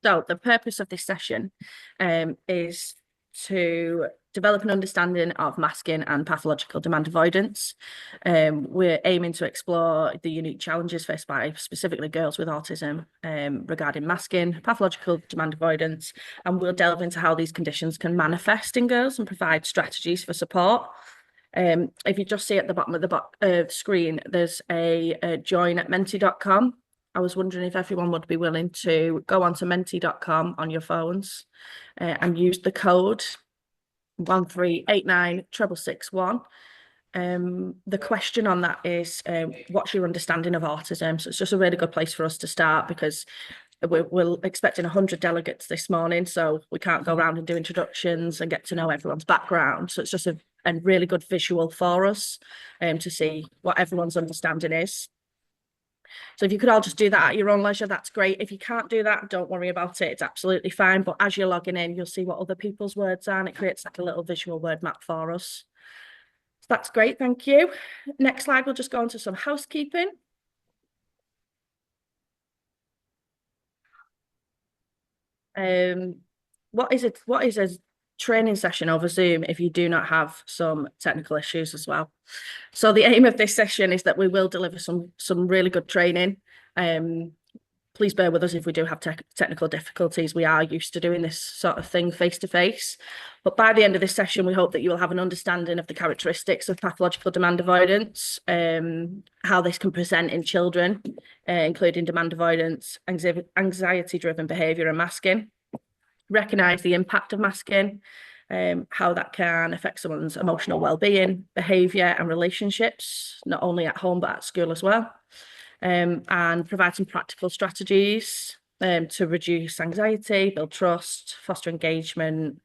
So the purpose of this session is to develop an understanding of masking and pathological demand avoidance. We're aiming to explore the unique challenges faced by specifically girls with autism regarding masking, pathological demand avoidance, and we'll delve into how these conditions can manifest in girls and provide strategies for support. If you just see at the bottom of the screen, there's a join at menti.com. I was wondering if everyone would be willing to go onto menti.com on your phones and use the code 1389661. The question on that is, what's your understanding of autism? So it's just a really good place for us to start, because we're expecting 100 delegates this morning, so we can't go around and do introductions and get to know everyone's background. So it's just a really good visual for us to see what everyone's understanding is. So if you could all just do that at your own leisure, that's great. If you can't do that, don't worry about it. It's absolutely fine. But as you're logging in, you'll see what other people's words are, and it creates like a little visual word map for us. So that's great. Thank you. Next slide, we'll just go on to some housekeeping. What is a training session over Zoom if you do not have some technical issues as well? So the aim of this session is that we will deliver some really good training. Please bear with us if we do have technical difficulties. We are used to doing this sort of thing face to face. But by the end of this session, we hope that you will have an understanding of the characteristics of pathological demand avoidance, how this can present in children, including demand avoidance, anxiety-driven behaviour and masking, recognise the impact of masking, how that can affect someone's emotional well-being, behaviour and relationships, not only at home but at school as well, and provide some practical strategies to reduce anxiety, build trust, foster engagement,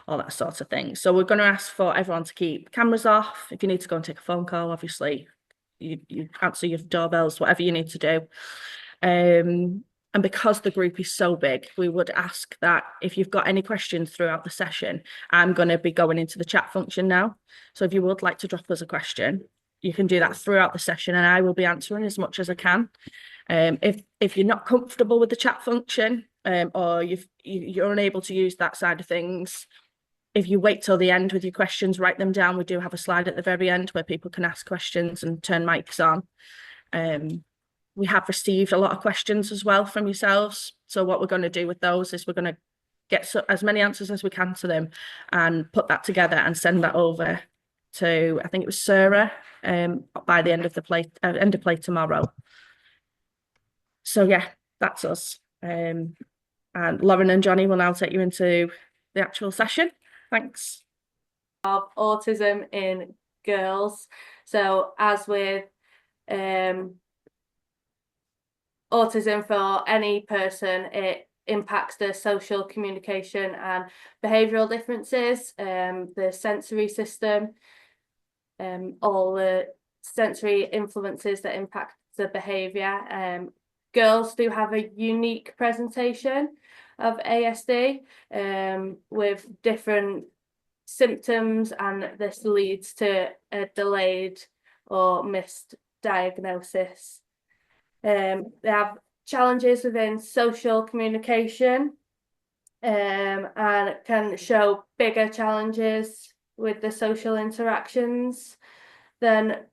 all that sort of thing. So we're going to ask for everyone to keep cameras off. If you need to go and take a phone call, obviously you answer your doorbells, whatever you need to do. And because the group is so big, we would ask that if you've got any questions throughout the session, I'm going to be going into the chat function now. So if you would like to drop us a question, you can do that throughout the session and I will be answering as much as I can. If you're not comfortable with the chat function or you're unable to use that side of things, if you wait till the end with your questions, write them down. We do have a slide at the very end where people can ask questions and turn mics on. We have received a lot of questions as well from yourselves. So what we're going to do with those is we're going to get as many answers as we can to them and put that together and send that over to, I think it was Sarah, by the end of play tomorrow. So yeah, that's us. And Lauren and Johnny will now take you into the actual session. Thanks. Of autism in girls. So as with autism for any person, it impacts the social communication and behavioural differences, the sensory system, all the sensory influences that impact the behaviour. Girls do have a unique presentation of ASD with different symptoms, and this leads to a delayed or missed diagnosis. They have challenges within social communication and can show bigger challenges with the social interactions than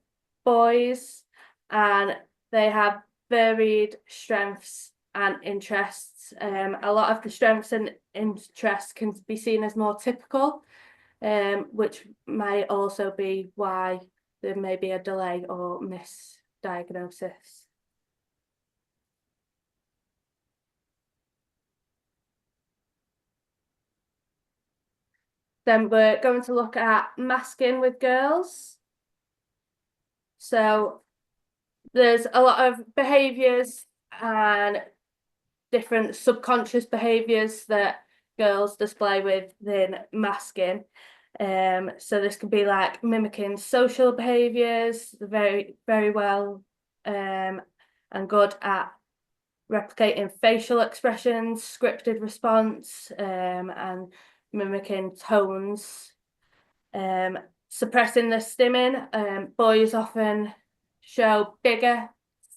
boys, and they have varied strengths and interests. A lot of the strengths and interests can be seen as more typical, which may also be why there may be a delay or misdiagnosis. Then we're going to look at masking with girls. So there's a lot of behaviours and different subconscious behaviours that girls display within masking. So this could be like mimicking social behaviours, very, very well and good at replicating facial expressions, scripted response, and mimicking tones, suppressing the stimming. Boys often show bigger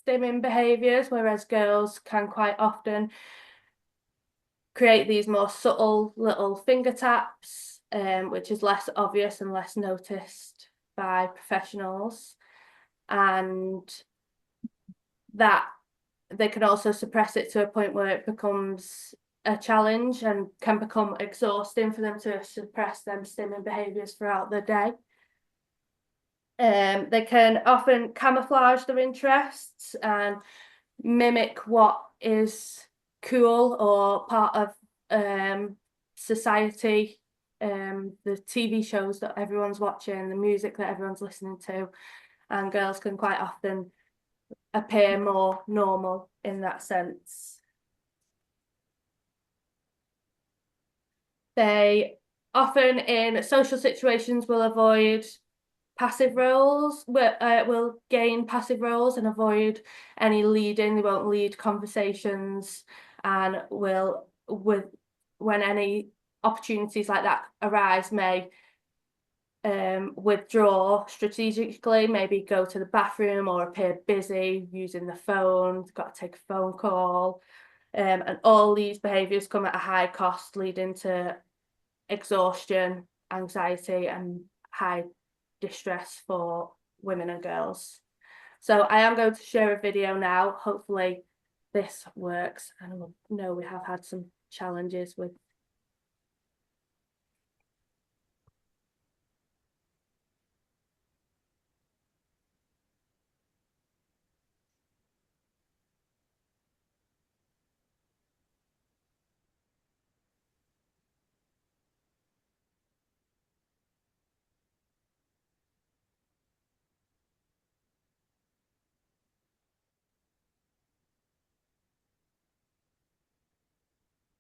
stimming behaviours, whereas girls can quite often create these more subtle little finger taps, which is less obvious and less noticed by professionals, and that they can also suppress it to a point where it becomes a challenge and can become exhausting for them to suppress them stimming behaviours throughout the day. They can often camouflage their interests and mimic what is cool or part of society, the TV shows that everyone's watching, the music that everyone's listening to, and girls can quite often appear more normal in that sense. They often in social situations will avoid passive roles, will gain passive roles and avoid any leading. They won't lead conversations, and will, when any opportunities like that arise, may withdraw strategically, maybe go to the bathroom or appear busy using the phone, got to take a phone call, and all these behaviours come at a high cost, leading to exhaustion, anxiety, and high distress for women and girls. So I am going to share a video now. Hopefully this works, and I know we have had some challenges with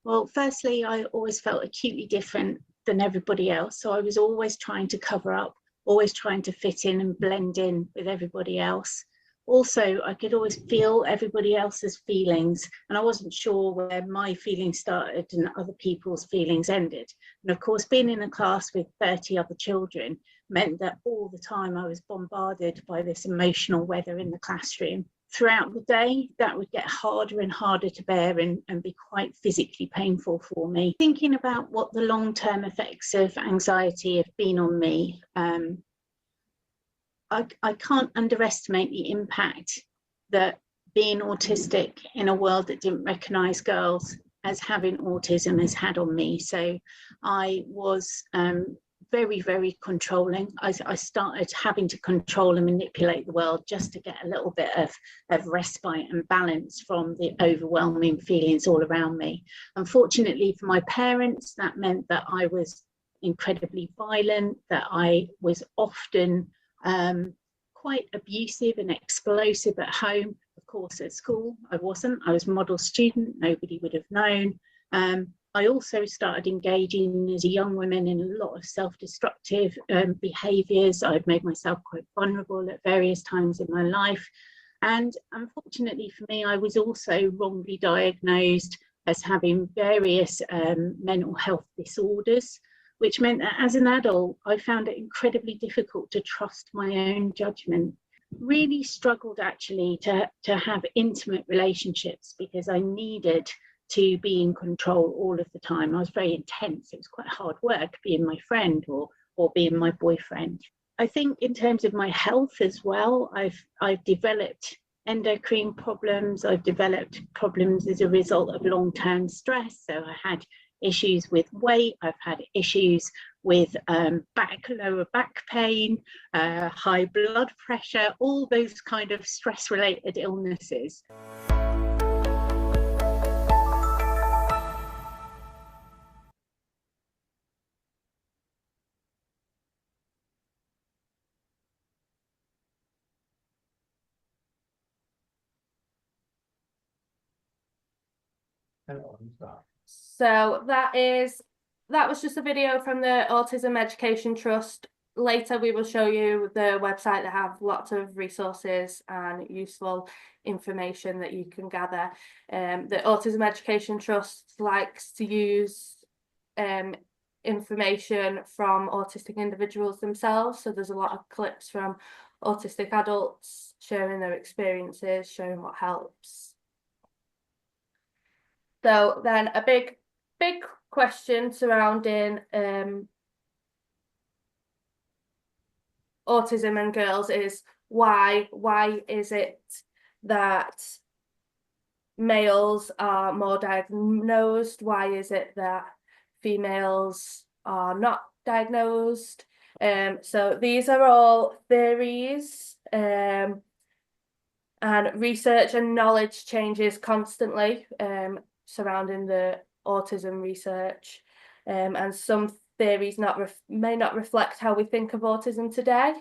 Well, firstly, I always felt acutely different than everybody else. So I was always trying to cover up, always trying to fit in and blend in with everybody else. Also, I could always feel everybody else's feelings, and I wasn't sure where my feelings started and other people's feelings ended. And of course, being in a class with 30 other children meant that all the time I was bombarded by this emotional weather in the classroom. Throughout the day, that would get harder and harder to bear and be quite physically painful for me. Thinking about what the long-term effects of anxiety have been on me, I can't underestimate the impact that being autistic in a world that didn't recognise girls as having autism has had on me. So I was very, very controlling. I started having to control and manipulate the world just to get a little bit of respite and balance from the overwhelming feelings all around me. Unfortunately for my parents, that meant that I was incredibly violent, that I was often quite abusive and explosive at home. Of course, at school, I wasn't. I was a model student. Nobody would have known. I also started engaging as a young woman in a lot of self-destructive behaviours. I'd made myself quite vulnerable at various times in my life. And unfortunately for me, I was also wrongly diagnosed as having various mental health disorders, which meant that as an adult, I found it incredibly difficult to trust my own judgment. Really struggled actually to have intimate relationships because I needed to be in control all of the time. I was very intense. It was quite hard work being my friend or being my boyfriend. I think in terms of my health as well, I've developed endocrine problems. I've developed problems as a result of long-term stress. So I had issues with weight. I've had issues with lower back pain, high blood pressure, all those kind of stress-related illnesses. So that was just a video from the Autism Education Trust. Later we will show you the website that have lots of resources and useful information that you can gather. The Autism Education Trust likes to use information from autistic individuals themselves. So there's a lot of clips from autistic adults sharing their experiences, showing what helps. So then a big big question surrounding autism and girls is why is it that males are more diagnosed? Why is it that females are not diagnosed? So these are all theories, and research and knowledge changes constantly surrounding the autism research, and some theories may not reflect how we think of autism today,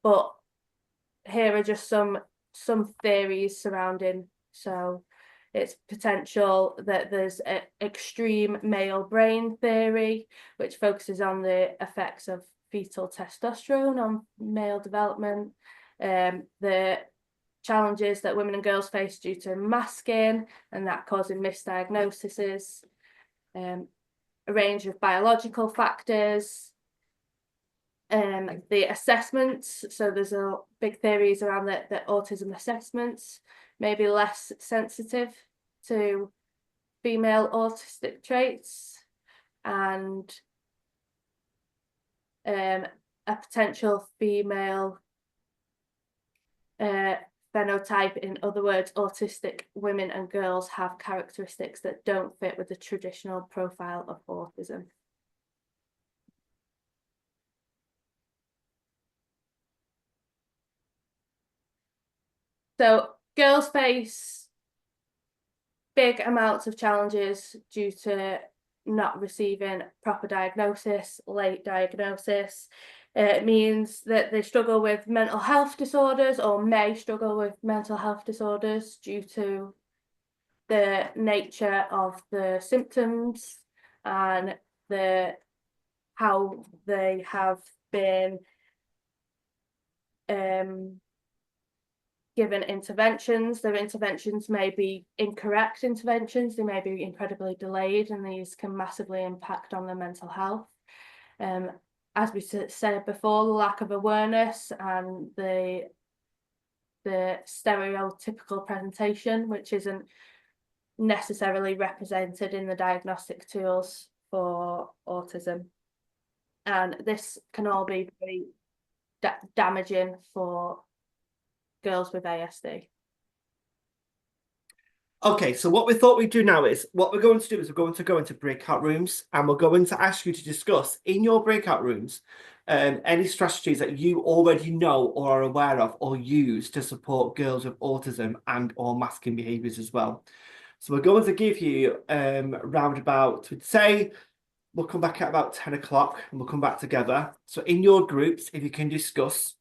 but here are just some theories surrounding. So it's potential that there's an extreme male brain theory, which focuses on the effects of fetal testosterone on male development, the challenges that women and girls face due to masking and that causing misdiagnoses, a range of biological factors, the assessments. So there's a big theories around that autism assessments may be less sensitive to female autistic traits, and a potential female phenotype. In other words, autistic women and girls have characteristics that don't fit with the traditional profile of autism. So girls face big amounts of challenges due to not receiving proper diagnosis, late diagnosis. It means that they struggle with mental health disorders, or may struggle with mental health disorders due to the nature of the symptoms and how they have been given interventions. Their interventions may be incorrect interventions, they may be incredibly delayed, and these can massively impact on their mental health. As we said before, the lack of awareness and the stereotypical presentation, which isn't necessarily represented in the diagnostic tools for autism. And this can all be very damaging for girls with ASD. Okay, so what we thought we'd do now is, what we're going to do is we're going to go into breakout rooms, and we're going to ask you to discuss in your breakout rooms any strategies that you already know or are aware of or use to support girls with autism and or masking behaviours as well. So we're going to give you round about, we'd say, we'll come back at about 10 o'clock and we'll come back together. So in your groups, if you can discuss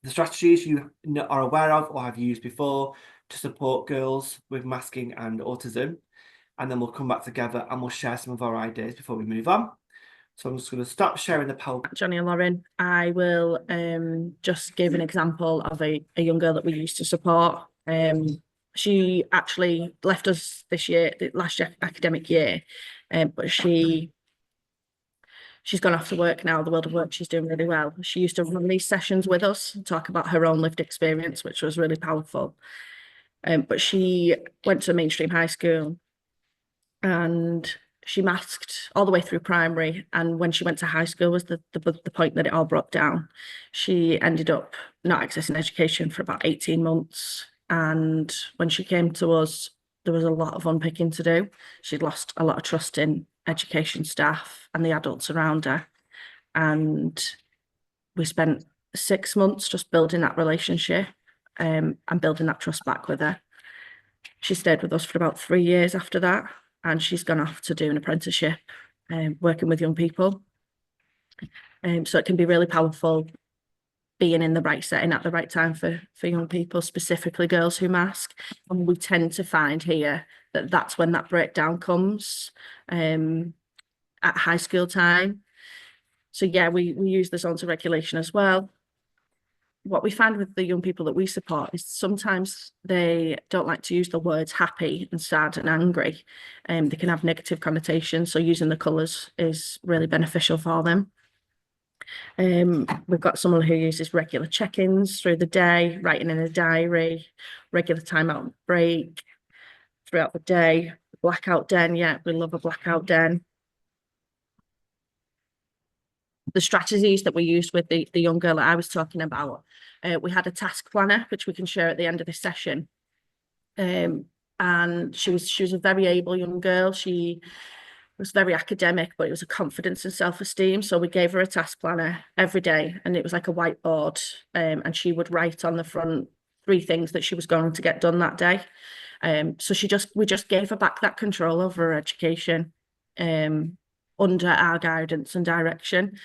the strategies you are aware of or have used before to support girls with masking and autism, and then we'll come back together and we'll share some of our ideas before we move on. So I'm just going to stop sharing the PowerPoint. Johnny and Lauren, I will just give an example of a young girl that we used to support. She actually left us this year, the last academic year, but she's gone off to work now, the world of work. She's doing really well. She used to run these sessions with us and talk about her own lived experience, which was really powerful. But she went to a mainstream high school and she masked all the way through primary. And when she went to high school was the point that it all broke down. She ended up not accessing education for about 18 months. And when she came to us, there was a lot of unpicking to do. She'd lost a lot of trust in education staff and the adults around her. And we spent 6 months just building that relationship and building that trust back with her. She stayed with us for about 3 years after that, and she's gone off to do an apprenticeship working with young people. So it can be really powerful being in the right setting at the right time for young people, specifically girls who mask. And we tend to find here that that's when that breakdown comes at high school time. So yeah, we use the zones of regulation as well. What we find with the young people that we support is sometimes they don't like to use the words happy and sad and angry. They can have negative connotations, so using the colours is really beneficial for them. We've got someone who uses regular check-ins through the day, writing in a diary, regular time out and break throughout the day. blackout den. Yeah, we love a blackout den. The strategies that we used with the young girl that I was talking about, we had a task planner, which we can share at the end of this session. And she was a very able young girl. She was very academic, but it was a confidence and self-esteem. So we gave her a task planner every day, and it was like a whiteboard. And she would write on the front 3 things that she was going to get done that day. So we just gave her back that control over her education, under our guidance and direction.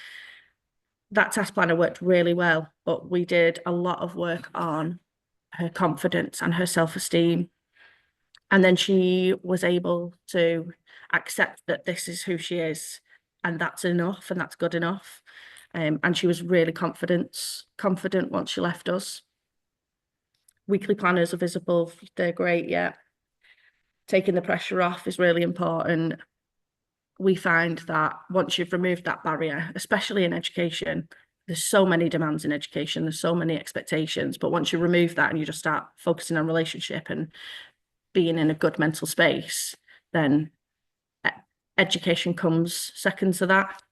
That task planner worked really well, but we did a lot of work on her confidence and her self-esteem. And then she was able to accept that this is who she is, and that's enough, and that's good enough. And she was really confident once she left us. Weekly planners are visible, they're great, yeah. Taking the pressure off is really important. We find that once you've removed that barrier, especially in education, there's so many demands in education, there's so many expectations, but once you remove that and you just start focusing on relationship and being in a good mental space, then education comes second to that.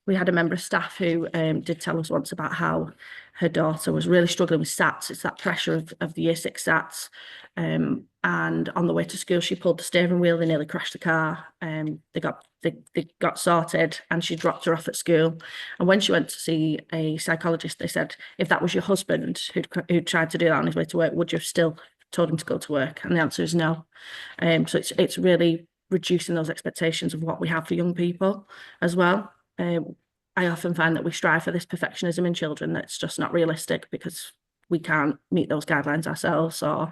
We had a member of staff who did tell us once about how her daughter was really struggling with SATs. It's that pressure of the year 6 SATs. And on the way to school, she pulled the steering wheel, they nearly crashed the car. They got sorted, and she dropped her off at school. And when she went to see a psychologist, they said, if that was your husband who'd tried to do that on his way to work, would you have still told him to go to work? And the answer is no. So it's really reducing those expectations of what we have for young people as well. I often find that we strive for this perfectionism in children that's just not realistic, because we can't meet those guidelines ourselves. Or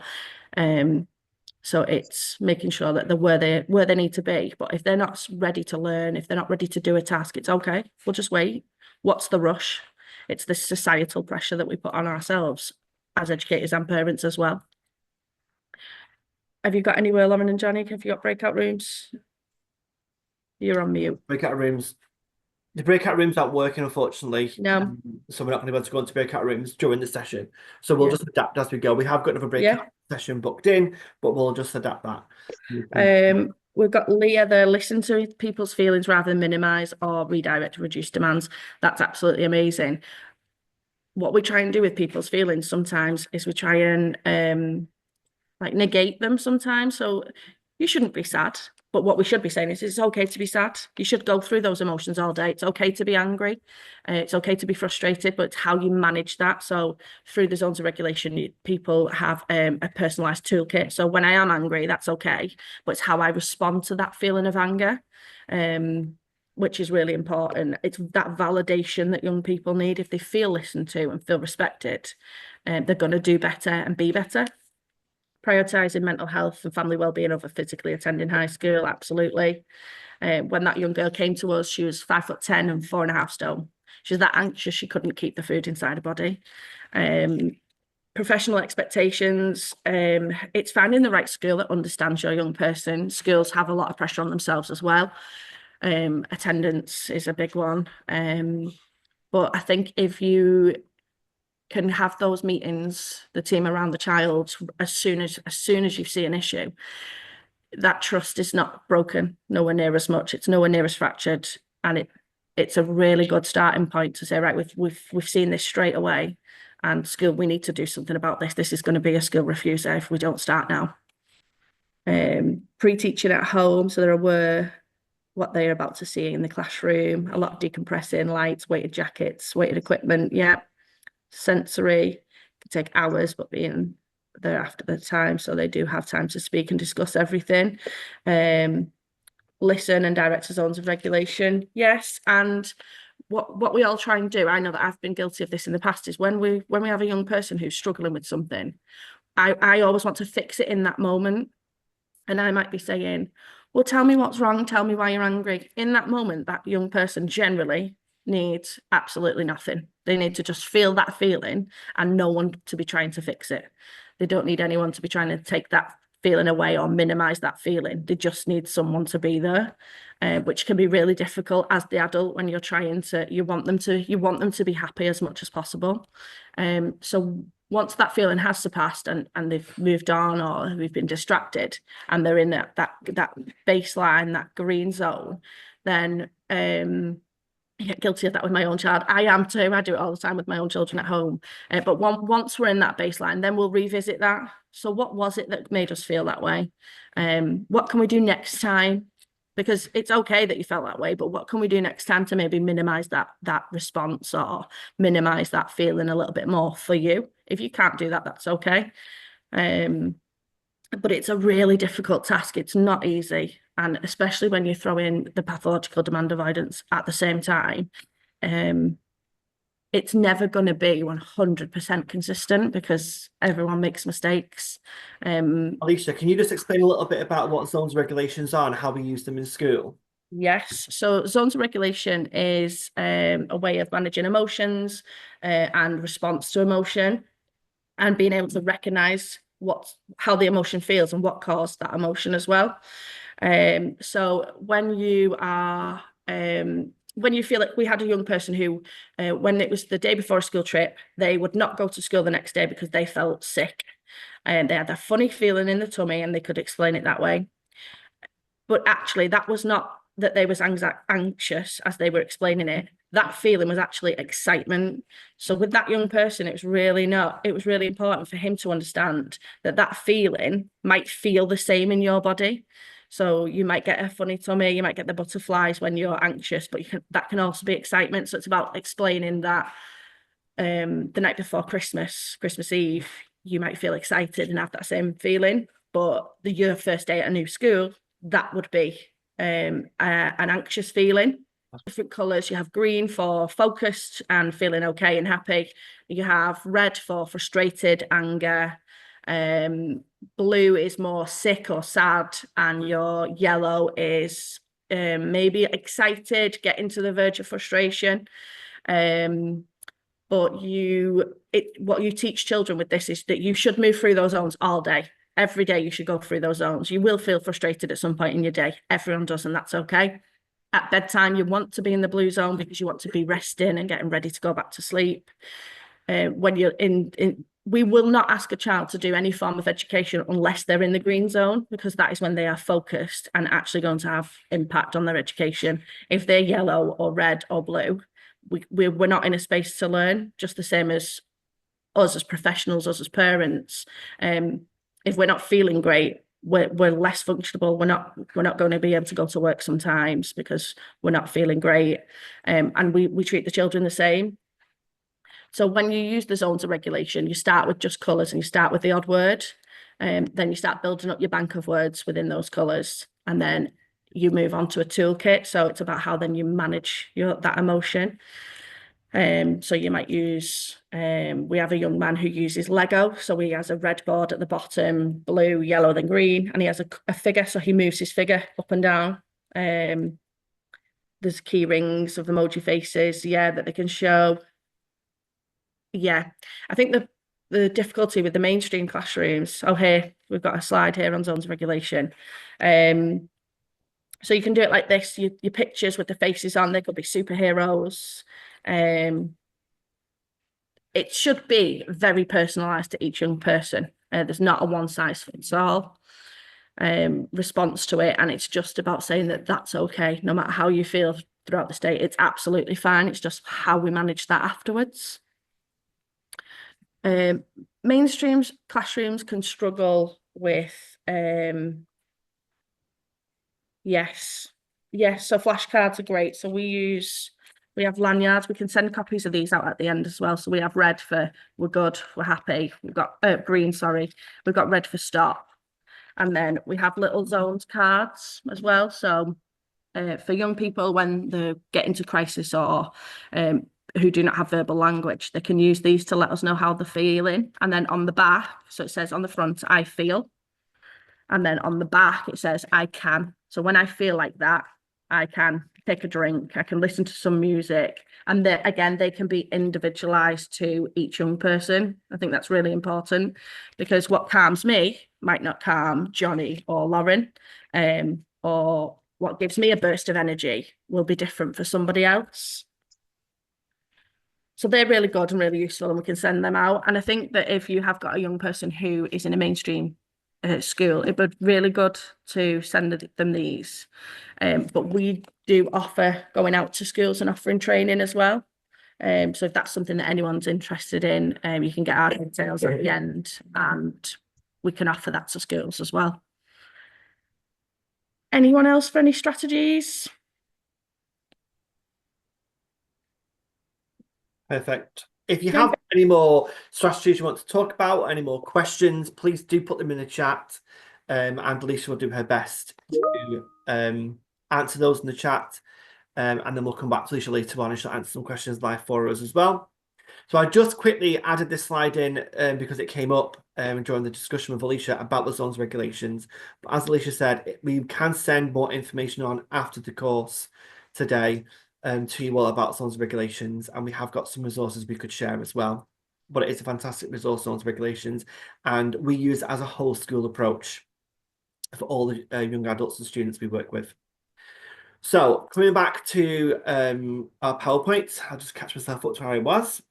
so it's making sure that they're where they need to be. But if they're not ready to learn, if they're not ready to do a task, it's okay. We'll just wait. What's the rush? It's this societal pressure that we put on ourselves as educators and parents as well. Have you got anywhere, Lauren and Johnny? Have you got breakout rooms? You're on mute. Breakout rooms. The breakout rooms aren't working, unfortunately. No. So we're not going to be able to go into breakout rooms during the session. So we'll just adapt as we go. We have got another breakout session booked in, but we'll just adapt that. We've got Leah there, listen to people's feelings rather than minimise or redirect to reduce demands. That's absolutely amazing. What we try and do with people's feelings sometimes is we try and like negate them sometimes. So you shouldn't be sad, but what we should be saying is it's okay to be sad. You should go through those emotions all day. It's okay to be angry. It's okay to be frustrated, but it's how you manage that. So through the zones of regulation, people have a personalised toolkit. So when I am angry, that's okay, but it's how I respond to that feeling of anger, which is really important. It's that validation that young people need. If they feel listened to and feel respected, they're going to do better and be better. Prioritising mental health and family wellbeing over physically attending high school, absolutely. When that young girl came to us, she was 5'10" and 4.5 stone. She was that anxious she couldn't keep the food inside her body. Professional expectations, it's finding the right school that understands your young person. Schools have a lot of pressure on themselves as well. Attendance is a big one. But I think if you can have those meetings, the team around the child, as soon as you see an issue, that trust is not broken, nowhere near as much, it's nowhere near as fractured, and it's a really good starting point to say, right, we've seen this straight away, and school, we need to do something about this. This is going to be a school refuser if we don't start now. Pre-teaching at home, so they're aware what they're about to see in the classroom. A lot of decompressing, lights, weighted jackets, weighted equipment, yeah. Sensory can take hours, but being there after the time, so they do have time to speak and discuss everything. Listen and direct to zones of regulation, yes. And what we all try and do, I know that I've been guilty of this in the past, is when we have a young person who's struggling with something, I always want to fix it in that moment, and I might be saying, well, tell me what's wrong, tell me why you're angry. In that moment, that young person generally needs absolutely nothing. They need to just feel that feeling and no one to be trying to fix it. They don't need anyone to be trying to take that feeling away or minimize that feeling. They just need someone to be there, which can be really difficult as the adult when you're trying to, you want them to be happy as much as possible. So once that feeling has surpassed and they've moved on or we've been distracted and they're in that baseline, that green zone, then I get guilty of that with my own child. I am too. I do it all the time with my own children at home. But once we're in that baseline, then we'll revisit that. So what was it that made us feel that way? What can we do next time? Because it's okay that you felt that way, but what can we do next time to maybe minimize that response or minimize that feeling a little bit more for you? If you can't do that, that's okay. But it's a really difficult task. It's not easy. And especially when you throw in the pathological demand avoidance at the same time, it's never going to be 100% consistent because everyone makes mistakes. Alicia, can you just explain a little bit about what zones of regulations are and how we use them in school? Yes, so zones of regulation is a way of managing emotions and response to emotion and being able to recognize how the emotion feels and what caused that emotion as well. So when you are when you feel like we had a young person who when it was the day before a school trip, they would not go to school the next day because they felt sick and they had a funny feeling in the tummy and they could explain it that way. But actually that was not that they was anxious as they were explaining it. That feeling was actually excitement. So with that young person, it was really important for him to understand that feeling might feel the same in your body. So you might get a funny tummy, you might get the butterflies when you're anxious, but that can also be excitement. So it's about explaining that the night before Christmas Eve, you might feel excited and have that same feeling, but your first day at a new school, that would be an anxious feeling. Different colours. You have green for focused and feeling okay and happy. You have red for frustrated, anger. Blue is more sick or sad, and your yellow is maybe excited, getting to the verge of frustration. But what you teach children with this is that you should move through those zones all day. Every day you should go through those zones. You will feel frustrated at some point in your day. Everyone does, and that's okay. At bedtime, you want to be in the blue zone because you want to be resting and getting ready to go back to sleep. When you're we will not ask a child to do any form of education unless they're in the green zone, because that is when they are focused and actually going to have impact on their education. If they're yellow or red or blue, we're not in a space to learn, just the same as us as professionals, us as parents. If we're not feeling great, we're less functional. We're not going to be able to go to work sometimes because we're not feeling great. And we treat the children the same. So when you use the zones of regulation, you start with just colours and you start with the odd word. Then you start building up your bank of words within those colours. And then you move on to a toolkit. So it's about how then you manage that emotion. So you might use, we have a young man who uses Lego. So he has a red board at the bottom, blue, yellow, then green, and he has a figure. So he moves his figure up and down. There's key rings of emoji faces, that they can show. Yeah, I think the difficulty with the mainstream classrooms, here, we've got a slide here on zones of regulation. So you can do it like this, your pictures with the faces on, they could be superheroes. It should be very personalised to each young person. There's not a one size fits all response to it, and it's just about saying that that's okay, no matter how you feel throughout the day, it's absolutely fine. It's just how we manage that afterwards. Mainstream classrooms can struggle with so flashcards are great. So we have lanyards. We can send copies of these out at the end as well. So we have red for we're good, we're happy. We've got green, sorry. We've got red for stop. And then we have little zones cards as well. So for young people, when they get into crisis or who do not have verbal language, they can use these to let us know how they're feeling. And then on the back, so it says on the front, I feel. And then on the back, it says, I can. So when I feel like that, I can take a drink, I can listen to some music. And again, they can be individualized to each young person. I think that's really important because what calms me might not calm Johnny or Lauren, or what gives me a burst of energy will be different for somebody else. So they're really good and really useful, and we can send them out. And I think that if you have got a young person who is in a mainstream school, it would be really good to send them these. But we do offer going out to schools and offering training as well. So if that's something that anyone's interested in, you can get our details at the end, and we can offer that to schools as well. Anyone else for any strategies? Perfect. If you have any more strategies you want to talk about, any more questions, please do put them in the chat. And Alicia will do her best to answer those in the chat. And then we'll come back to Alicia later on and she'll answer some questions live for us as well. So I just quickly added this slide in because it came up during the discussion with Alicia about the zones regulations. But as Alicia said, we can send more information on after the course today to you all about zones regulations, and we have got some resources we could share as well. But it is a fantastic resource, zones regulations, and we use it as a whole school approach for all the young adults and students we work with. So coming back to our PowerPoint, I'll just catch myself up to where I was.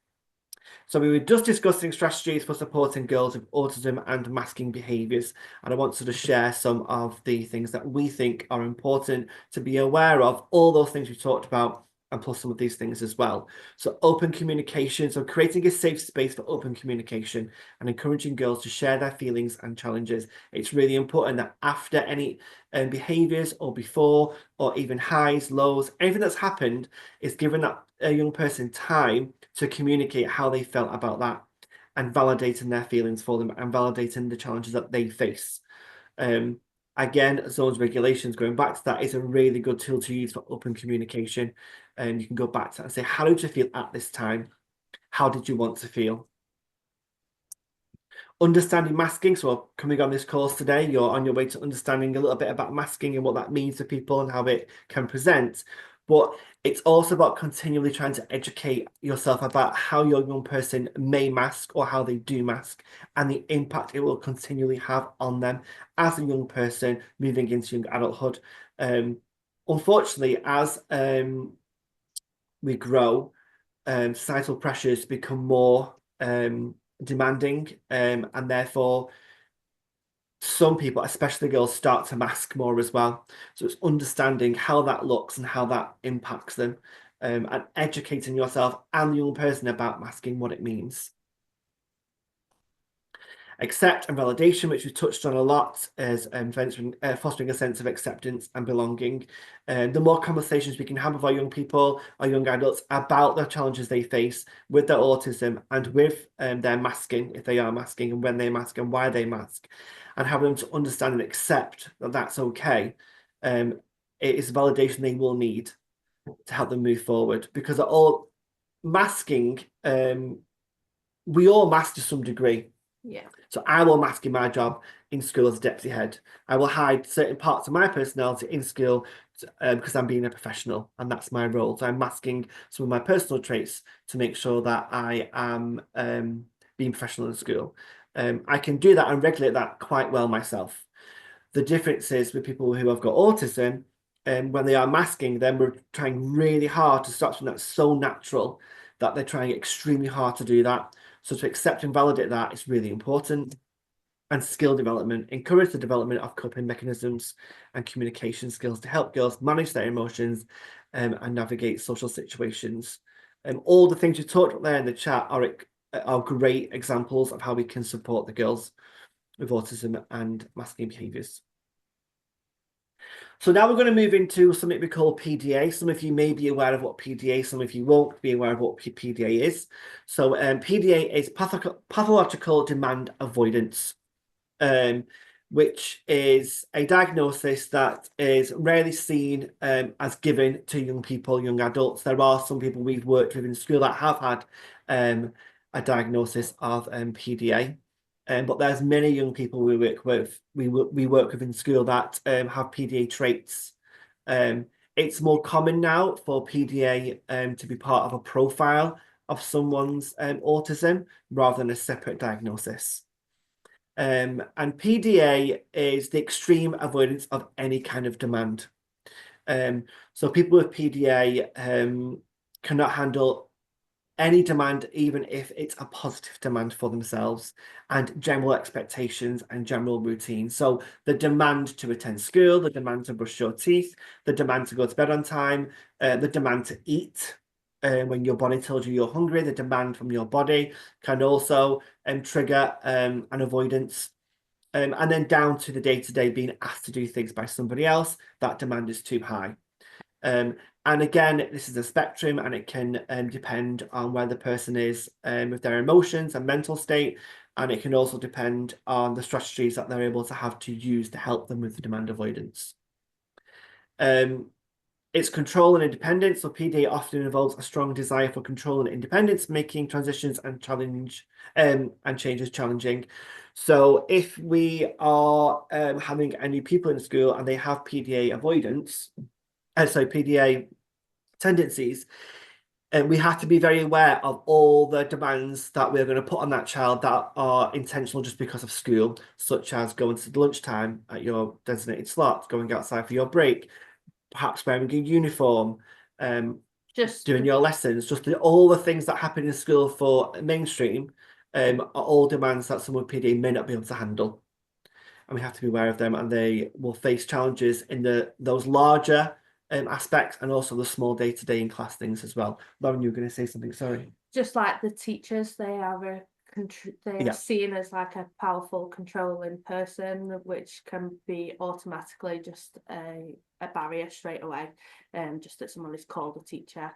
So we were just discussing strategies for supporting girls with autism and masking behaviours. And I want to just share some of the things that we think are important to be aware of, all those things we talked about, and plus some of these things as well. So open communication, so creating a safe space for open communication and encouraging girls to share their feelings and challenges. It's really important that after any behaviours or before, or even highs, lows, anything that's happened, is given that a young person time to communicate how they felt about that and validating their feelings for them and validating the challenges that they face. Again, zones regulations, going back to that, is a really good tool to use for open communication. And you can go back to that and say, how did you feel at this time? How did you want to feel? Understanding masking. So coming on this course today, you're on your way to understanding a little bit about masking and what that means to people and how it can present. But it's also about continually trying to educate yourself about how your young person may mask or how they do mask and the impact it will continually have on them as a young person moving into young adulthood. Unfortunately, as we grow, societal pressures become more demanding, and therefore some people, especially girls, start to mask more as well. So it's understanding how that looks and how that impacts them, and educating yourself and the young person about masking, what it means. Accept and validation, which we touched on a lot, is fostering a sense of acceptance and belonging. The more conversations we can have with our young people, our young adults, about the challenges they face with their autism and with their masking, if they are masking, and when they mask and why they mask, and have them to understand and accept that that's okay, it is validation they will need to help them move forward. Because all masking, we all mask to some degree. Yeah. So I will mask in my job in school as a deputy head. I will hide certain parts of my personality in school because I'm being a professional and that's my role. So I'm masking some of my personal traits to make sure that I am being professional in school. I can do that and regulate that quite well myself. The difference is with people who have got autism, when they are masking, then we're trying really hard to stop something that's so natural that they're trying extremely hard to do that. So to accept and validate that is really important. And skill development, encourage the development of coping mechanisms and communication skills to help girls manage their emotions and navigate social situations. All the things you talked about there in the chat are great examples of how we can support the girls with autism and masking behaviours. So now we're going to move into something we call PDA. Some of you may be aware of what PDA, some of you won't be aware of what PDA is. So PDA is pathological demand avoidance, which is a diagnosis that is rarely seen as given to young people, young adults. There are some people we've worked with in school that have had a diagnosis of PDA. But there's many young people we work with in school that have PDA traits. It's more common now for PDA to be part of a profile of someone's autism rather than a separate diagnosis. And PDA is the extreme avoidance of any kind of demand. So people with PDA cannot handle any demand, even if it's a positive demand for themselves, and general expectations and general routine. So the demand to attend school, the demand to brush your teeth, the demand to go to bed on time, the demand to eat when your body tells you you're hungry, the demand from your body can also trigger an avoidance. And then down to the day-to-day being asked to do things by somebody else, that demand is too high. And again, this is a spectrum, and it can depend on where the person is with their emotions and mental state, and it can also depend on the strategies that they're able to have to use to help them with the demand avoidance. It's control and independence. So PDA often involves a strong desire for control and independence, making transitions and changes challenging. So if we are having any people in school and they have PDA avoidance, PDA tendencies, and we have to be very aware of all the demands that we're going to put on that child that are intentional just because of school, such as going to the lunchtime at your designated slot, going outside for your break, perhaps wearing a uniform, Just doing your lessons, just all the things that happen in school for mainstream are all demands that someone with PDA may not be able to handle. And we have to be aware of them, and they will face challenges in those larger aspects and also the small day-to-day in class things as well. Lauren, you were going to say something, sorry. just like the teachers, they are Yeah. seen as like a powerful controlling person, which can be automatically just a barrier straight away. Just that someone is called a teacher,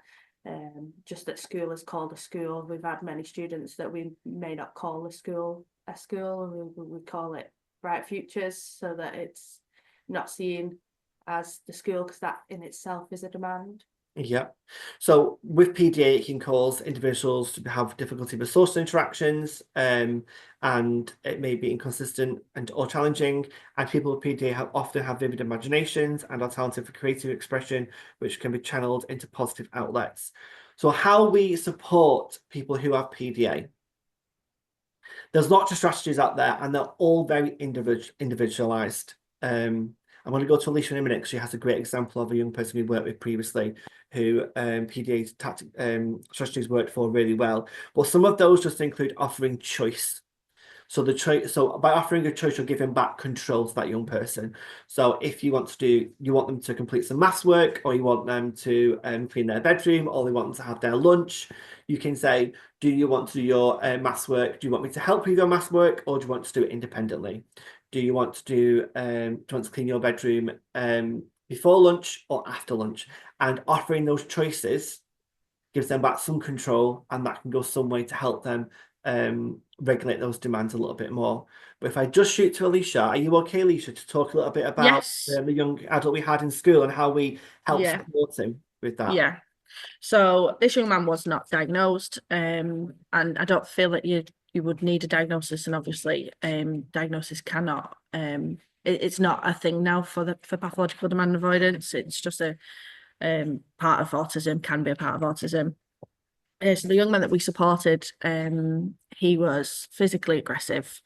just that school is called a school. We've had many students that we may not call a school, we call it Bright Futures, so that it's not seen as the school, because that in itself is a demand. Yeah. So with PDA, it can cause individuals to have difficulty with social interactions, and it may be inconsistent or challenging. And people with PDA often have vivid imaginations and are talented for creative expression, which can be channeled into positive outlets. So how we support people who have PDA. There's lots of strategies out there, and they're all very individualized. I'm going to go to Alicia in a minute because she has a great example of a young person we worked with previously who PDA strategies worked for really well. But some of those just include offering choice. So by offering a choice, you're giving back control to that young person. So if you want them to complete some maths work, or you want them to clean their bedroom, or they want them to have their lunch, you can say, do you want to do your maths work? Do you want me to help you with your maths work, or do you want to do it independently? Do you want to clean your bedroom before lunch or after lunch? And offering those choices gives them back some control, and that can go some way to help them regulate those demands a little bit more. But if I just shoot to Alicia, are you okay, Alicia, to talk a little bit about Yes. the young adult we had in school and how we helped support him with that? Yeah. So this young man was not diagnosed, and I don't feel that you would need a diagnosis, and obviously diagnosis cannot it's not a thing now for pathological demand avoidance. It's just a part of autism, can be a part of autism. So the young man that we supported, he was physically aggressive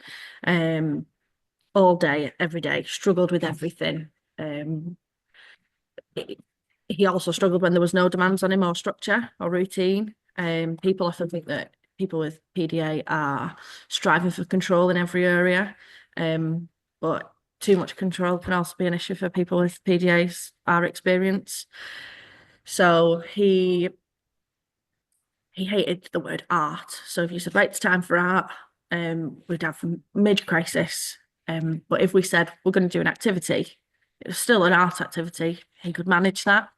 all day, every day, struggled with everything. He also struggled when there was no demands on him or structure or routine. People often think that people with PDA are striving for control in every area, but too much control can also be an issue for people with PDA's, our experience. So he hated the word art. So if you said, right, it's time for art, we'd have a major crisis. But if we said we're going to do an activity, it was still an art activity, he could manage that.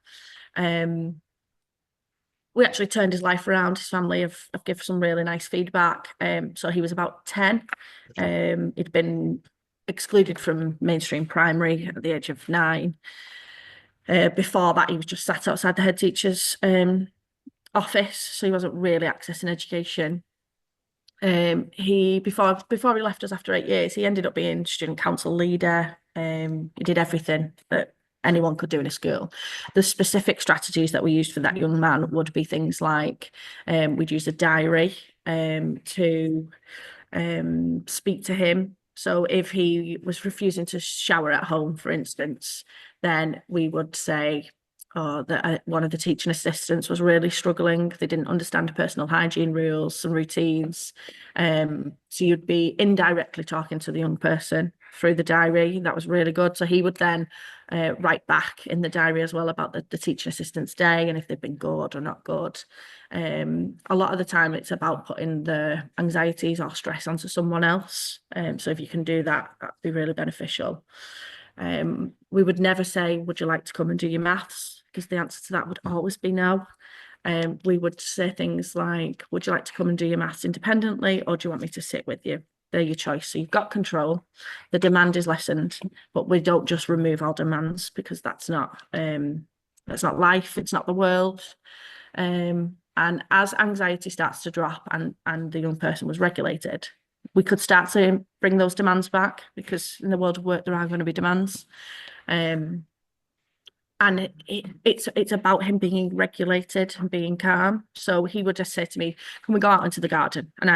We actually turned his life around. His family have given some really nice feedback. So he was about 10. He'd been excluded from mainstream primary at the age of 9. Before that, he was just sat outside the head teacher's office, so he wasn't really accessing education. Before he left us after 8 years, he ended up being student council leader. He did everything that anyone could do in a school. The specific strategies that we used for that young man would be things like we'd use a diary to speak to him. So if he was refusing to shower at home, for instance, then we would say, or that one of the teaching assistants was really struggling. They didn't understand personal hygiene rules and routines. So you'd be indirectly talking to the young person through the diary. That was really good. So he would then write back in the diary as well about the teaching assistant's day and if they've been good or not good. A lot of the time it's about putting the anxieties or stress onto someone else. So if you can do that, that'd be really beneficial. We would never say, would you like to come and do your maths? Because the answer to that would always be no. We would say things like, would you like to come and do your maths independently, or do you want me to sit with you? They're your choice. So you've got control. The demand is lessened, but we don't just remove our demands, because that's not life. It's not the world. And as anxiety starts to drop and the young person was regulated, we could start to bring those demands back, because in the world of work there are going to be demands. And it's about him being regulated and being calm. So he would just say to me, can we go out into the garden? And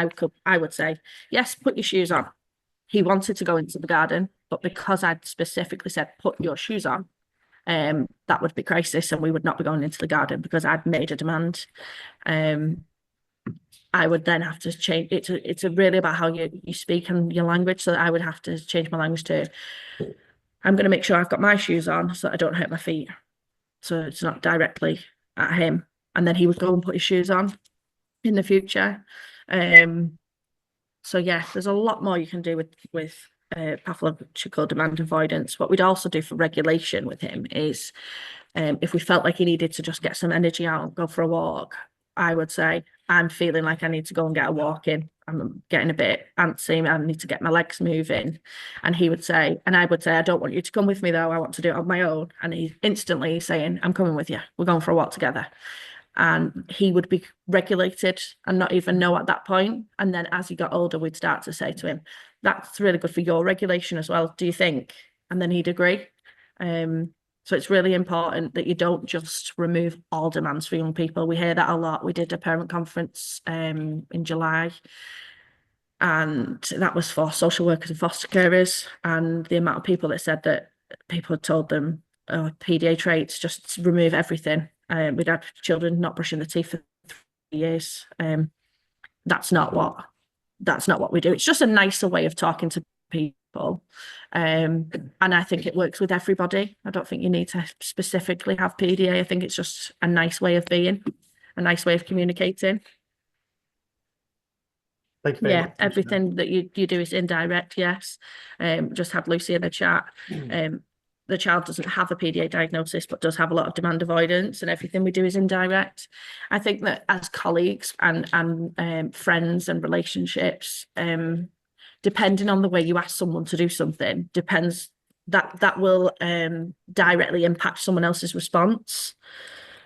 I would say, yes, put your shoes on. He wanted to go into the garden, but because I'd specifically said, put your shoes on, that would be crisis, and we would not be going into the garden because I'd made a demand. I would then have to change. It's really about how you speak and your language. So I would have to change my language to, I'm going to make sure I've got my shoes on so that I don't hurt my feet. So it's not directly at him. And then he would go and put his shoes on in the future. So yeah, there's a lot more you can do with pathological demand avoidance. What we'd also do for regulation with him is, if we felt like he needed to just get some energy out, go for a walk, I would say, I'm feeling like I need to go and get a walk in. I'm getting a bit antsy. I need to get my legs moving. And he would say, and I would say, I don't want you to come with me though. I want to do it on my own. And he's instantly saying, I'm coming with you. We're going for a walk together. And he would be regulated and not even know at that point. And then as he got older, we'd start to say to him, that's really good for your regulation as well, do you think? And then he'd agree. So it's really important that you don't just remove all demands for young people. We hear that a lot. We did a parent conference in July, and that was for social workers and foster carers. And the amount of people that said that people had told them, oh, PDA traits, just remove everything. We'd had children not brushing their teeth for 3 years. That's not what we do. It's just a nicer way of talking to people. And I think it works with everybody. I don't think you need to specifically have PDA. I think it's just a nice way of being, a nice way of communicating. Thank you very much. Everything that you do is indirect, yes. Just had Lucy in the chat. The child doesn't have a PDA diagnosis, but does have a lot of demand avoidance, and everything we do is indirect. I think that as colleagues and friends and relationships, depending on the way you ask someone to do something, that will directly impact someone else's response.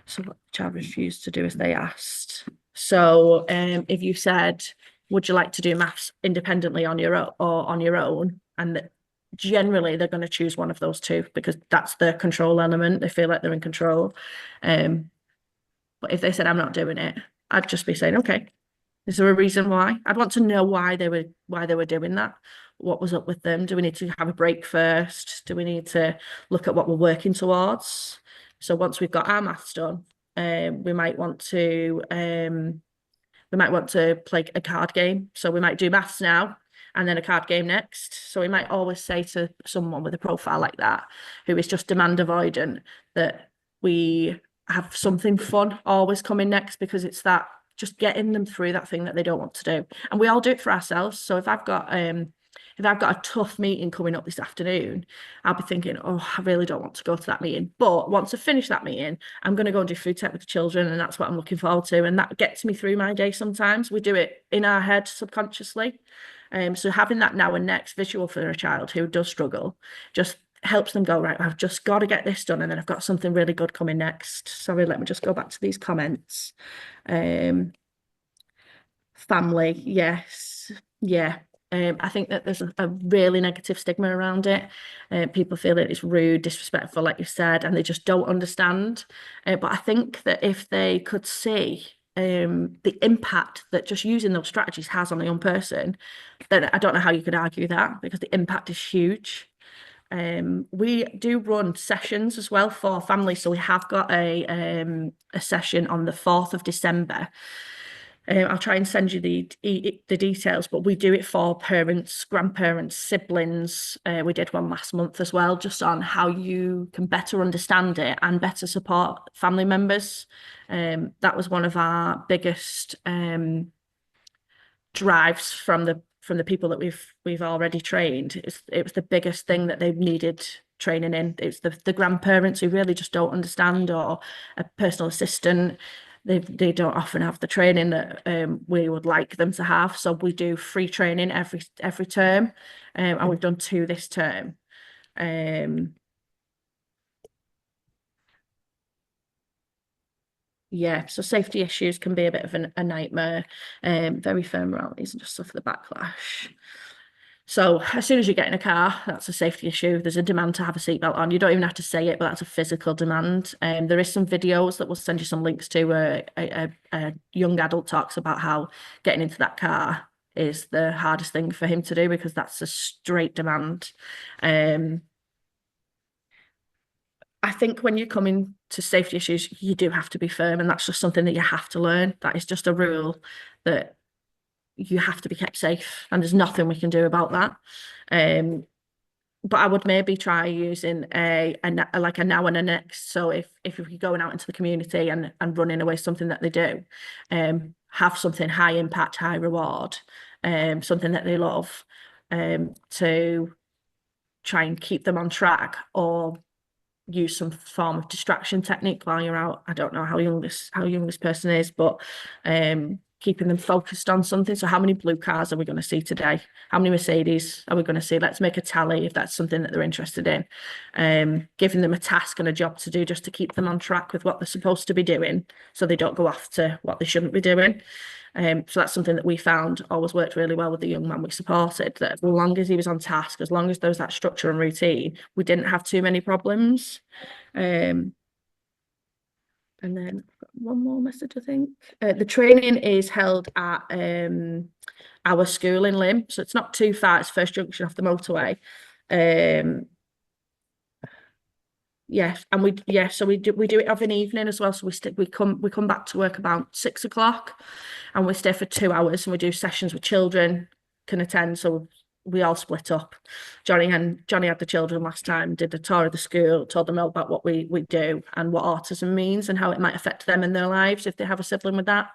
So what the child refused to do as they asked. So if you said, would you like to do maths independently on your own or on your own? And generally they're going to choose one of those two, because that's their control element. They feel like they're in control. But if they said, I'm not doing it, I'd just be saying, okay, is there a reason why? I'd want to know why they were doing that. What was up with them? Do we need to have a break first? Do we need to look at what we're working towards? So once we've got our maths done, we might want to play a card game. So we might do maths now and then a card game next. So we might always say to someone with a profile like that, who is just demand avoidant, that we have something fun always coming next, because it's that just getting them through that thing that they don't want to do. And we all do it for ourselves. So if I've got a tough meeting coming up this afternoon, I'll be thinking, oh, I really don't want to go to that meeting. But once I finish that meeting, I'm going to go and do food tech with the children, and that's what I'm looking forward to. And that gets me through my day sometimes. We do it in our head subconsciously. So having that now and next visual for a child who does struggle just helps them go, right, I've just got to get this done, and then I've got something really good coming next. Sorry, let me just go back to these comments. Family, yes, yeah. I think that there's a really negative stigma around it. People feel that it's rude, disrespectful, like you said, and they just don't understand. But I think that if they could see the impact that just using those strategies has on a young person, then I don't know how you could argue that, because the impact is huge. We do run sessions as well for families. So we have got a session on the 4th of December. I'll try and send you the details, but we do it for parents, grandparents, siblings. We did one last month as well, just on how you can better understand it and better support family members. That was one of our biggest drives from the people that we've already trained. It was the biggest thing that they needed training in. It's the grandparents who really just don't understand, or a personal assistant. They don't often have the training that we would like them to have. So we do free training every term, and we've done 2 this term. Yeah, so safety issues can be a bit of a nightmare. Very firm moralities and just suffer the backlash. So as soon as you get in a car, that's a safety issue. There's a demand to have a seatbelt on. You don't even have to say it, but that's a physical demand. There is some videos that we'll send you some links to. A young adult talks about how getting into that car is the hardest thing for him to do, because that's a straight demand. I think when you come into safety issues, you do have to be firm, and that's just something that you have to learn. That is just a rule that you have to be kept safe, and there's nothing we can do about that. But I would maybe try using like a now and a next. So if you're going out into the community and running away something that they do, have something high impact, high reward, something that they love, to try and keep them on track, or use some form of distraction technique while you're out. I don't know how young this person is, but keeping them focused on something. So how many blue cars are we going to see today? How many Mercedes are we going to see? Let's make a tally if that's something that they're interested in. Giving them a task and a job to do, just to keep them on track with what they're supposed to be doing, so they don't go off to what they shouldn't be doing. So that's something that we found always worked really well with the young man we supported, that as long as he was on task, as long as there was that structure and routine, we didn't have too many problems. And then I've got one more message, I think. The training is held at our school in Lim, so it's not too far. It's first junction off the motorway. Yes, and so we do it of an evening as well. So we come back to work about 6 o'clock, and we stay for 2 hours, and we do sessions with children can attend. So we all split up. Johnny had the children last time, did a tour of the school, told them all about what we do and what autism means and how it might affect them in their lives if they have a sibling with that.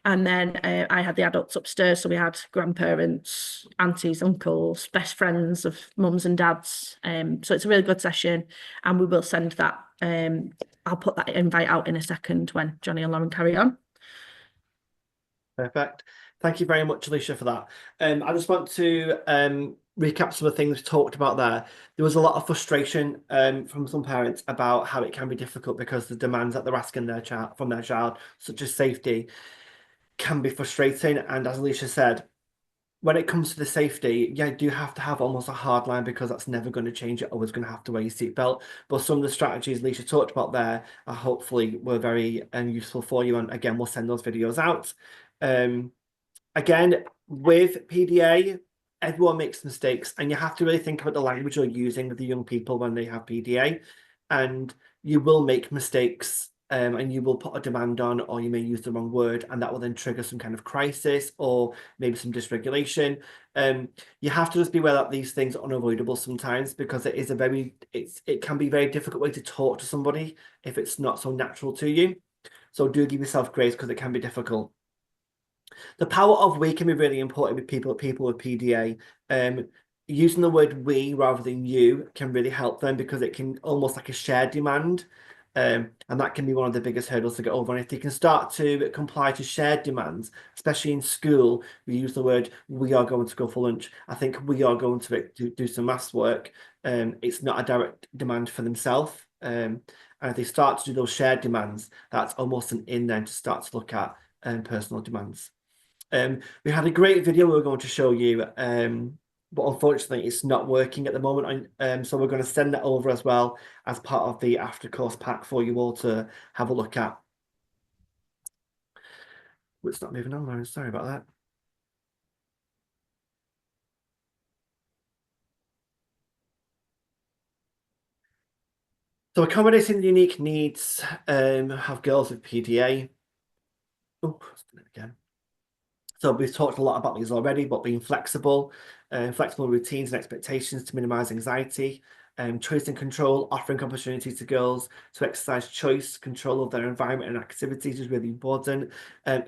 And then I had the adults upstairs, so we had grandparents, aunties, uncles, best friends of mums and dads. So it's a really good session, and we will send that. I'll put that invite out in a second when Johnny and Lauren carry on. Perfect. Thank you very much, Alicia, for that. I just want to recap some of the things we talked about there. There was a lot of frustration from some parents about how it can be difficult because the demands that they're asking from their child, such as safety, can be frustrating. And as Alicia said, when it comes to the safety, you do have to have almost a hard line, because that's never going to change. You're always going to have to wear your seatbelt. But some of the strategies Alicia talked about there are hopefully were very useful for you. And again, we'll send those videos out. Again, with PDA, everyone makes mistakes, and you have to really think about the language you're using with the young people when they have PDA. And you will make mistakes, and you will put a demand on, or you may use the wrong word, and that will then trigger some kind of crisis or maybe some dysregulation. You have to just be aware that these things are unavoidable sometimes, because it is it can be a very difficult way to talk to somebody if it's not so natural to you. So do give yourself grace, because it can be difficult. The power of we can be really important with people with PDA. Using the word we rather than you can really help them, because it can almost like a shared demand. And that can be one of the biggest hurdles to get over. And if they can start to comply to shared demands, especially in school, we use the word we are going to go for lunch. I think we are going to do some maths work. It's not a direct demand for themselves. And if they start to do those shared demands, that's almost an in then to start to look at personal demands. We had a great video we were going to show you, but unfortunately it's not working at the moment. So we're going to send that over as well as part of the after course pack for you all to have a look at. It's not moving on, Lauren. Sorry about that. So accommodating the unique needs of girls with PDA. Oh, again. So we've talked a lot about these already, but being flexible, flexible routines and expectations to minimize anxiety, choice and control, offering opportunities to girls to exercise choice, control of their environment and activities is really important.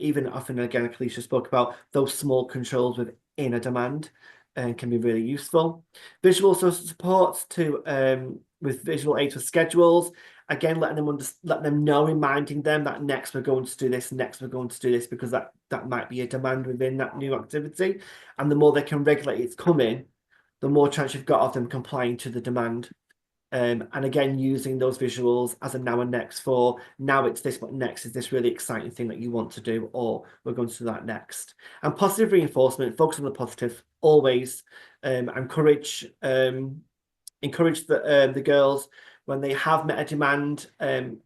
Even often, again, Alicia spoke about those small controls within a demand can be really useful. Visual social support to with visual aids with schedules. Again, let them know, reminding them that next we're going to do this, next we're going to do this, because that might be a demand within that new activity. And the more they can regulate it's coming, the more chance you've got of them complying to the demand. And again, using those visuals as a now and next for now it's this, but next is this really exciting thing that you want to do, or we're going to do that next. And positive reinforcement, focus on the positive always. Encourage the girls when they have met a demand and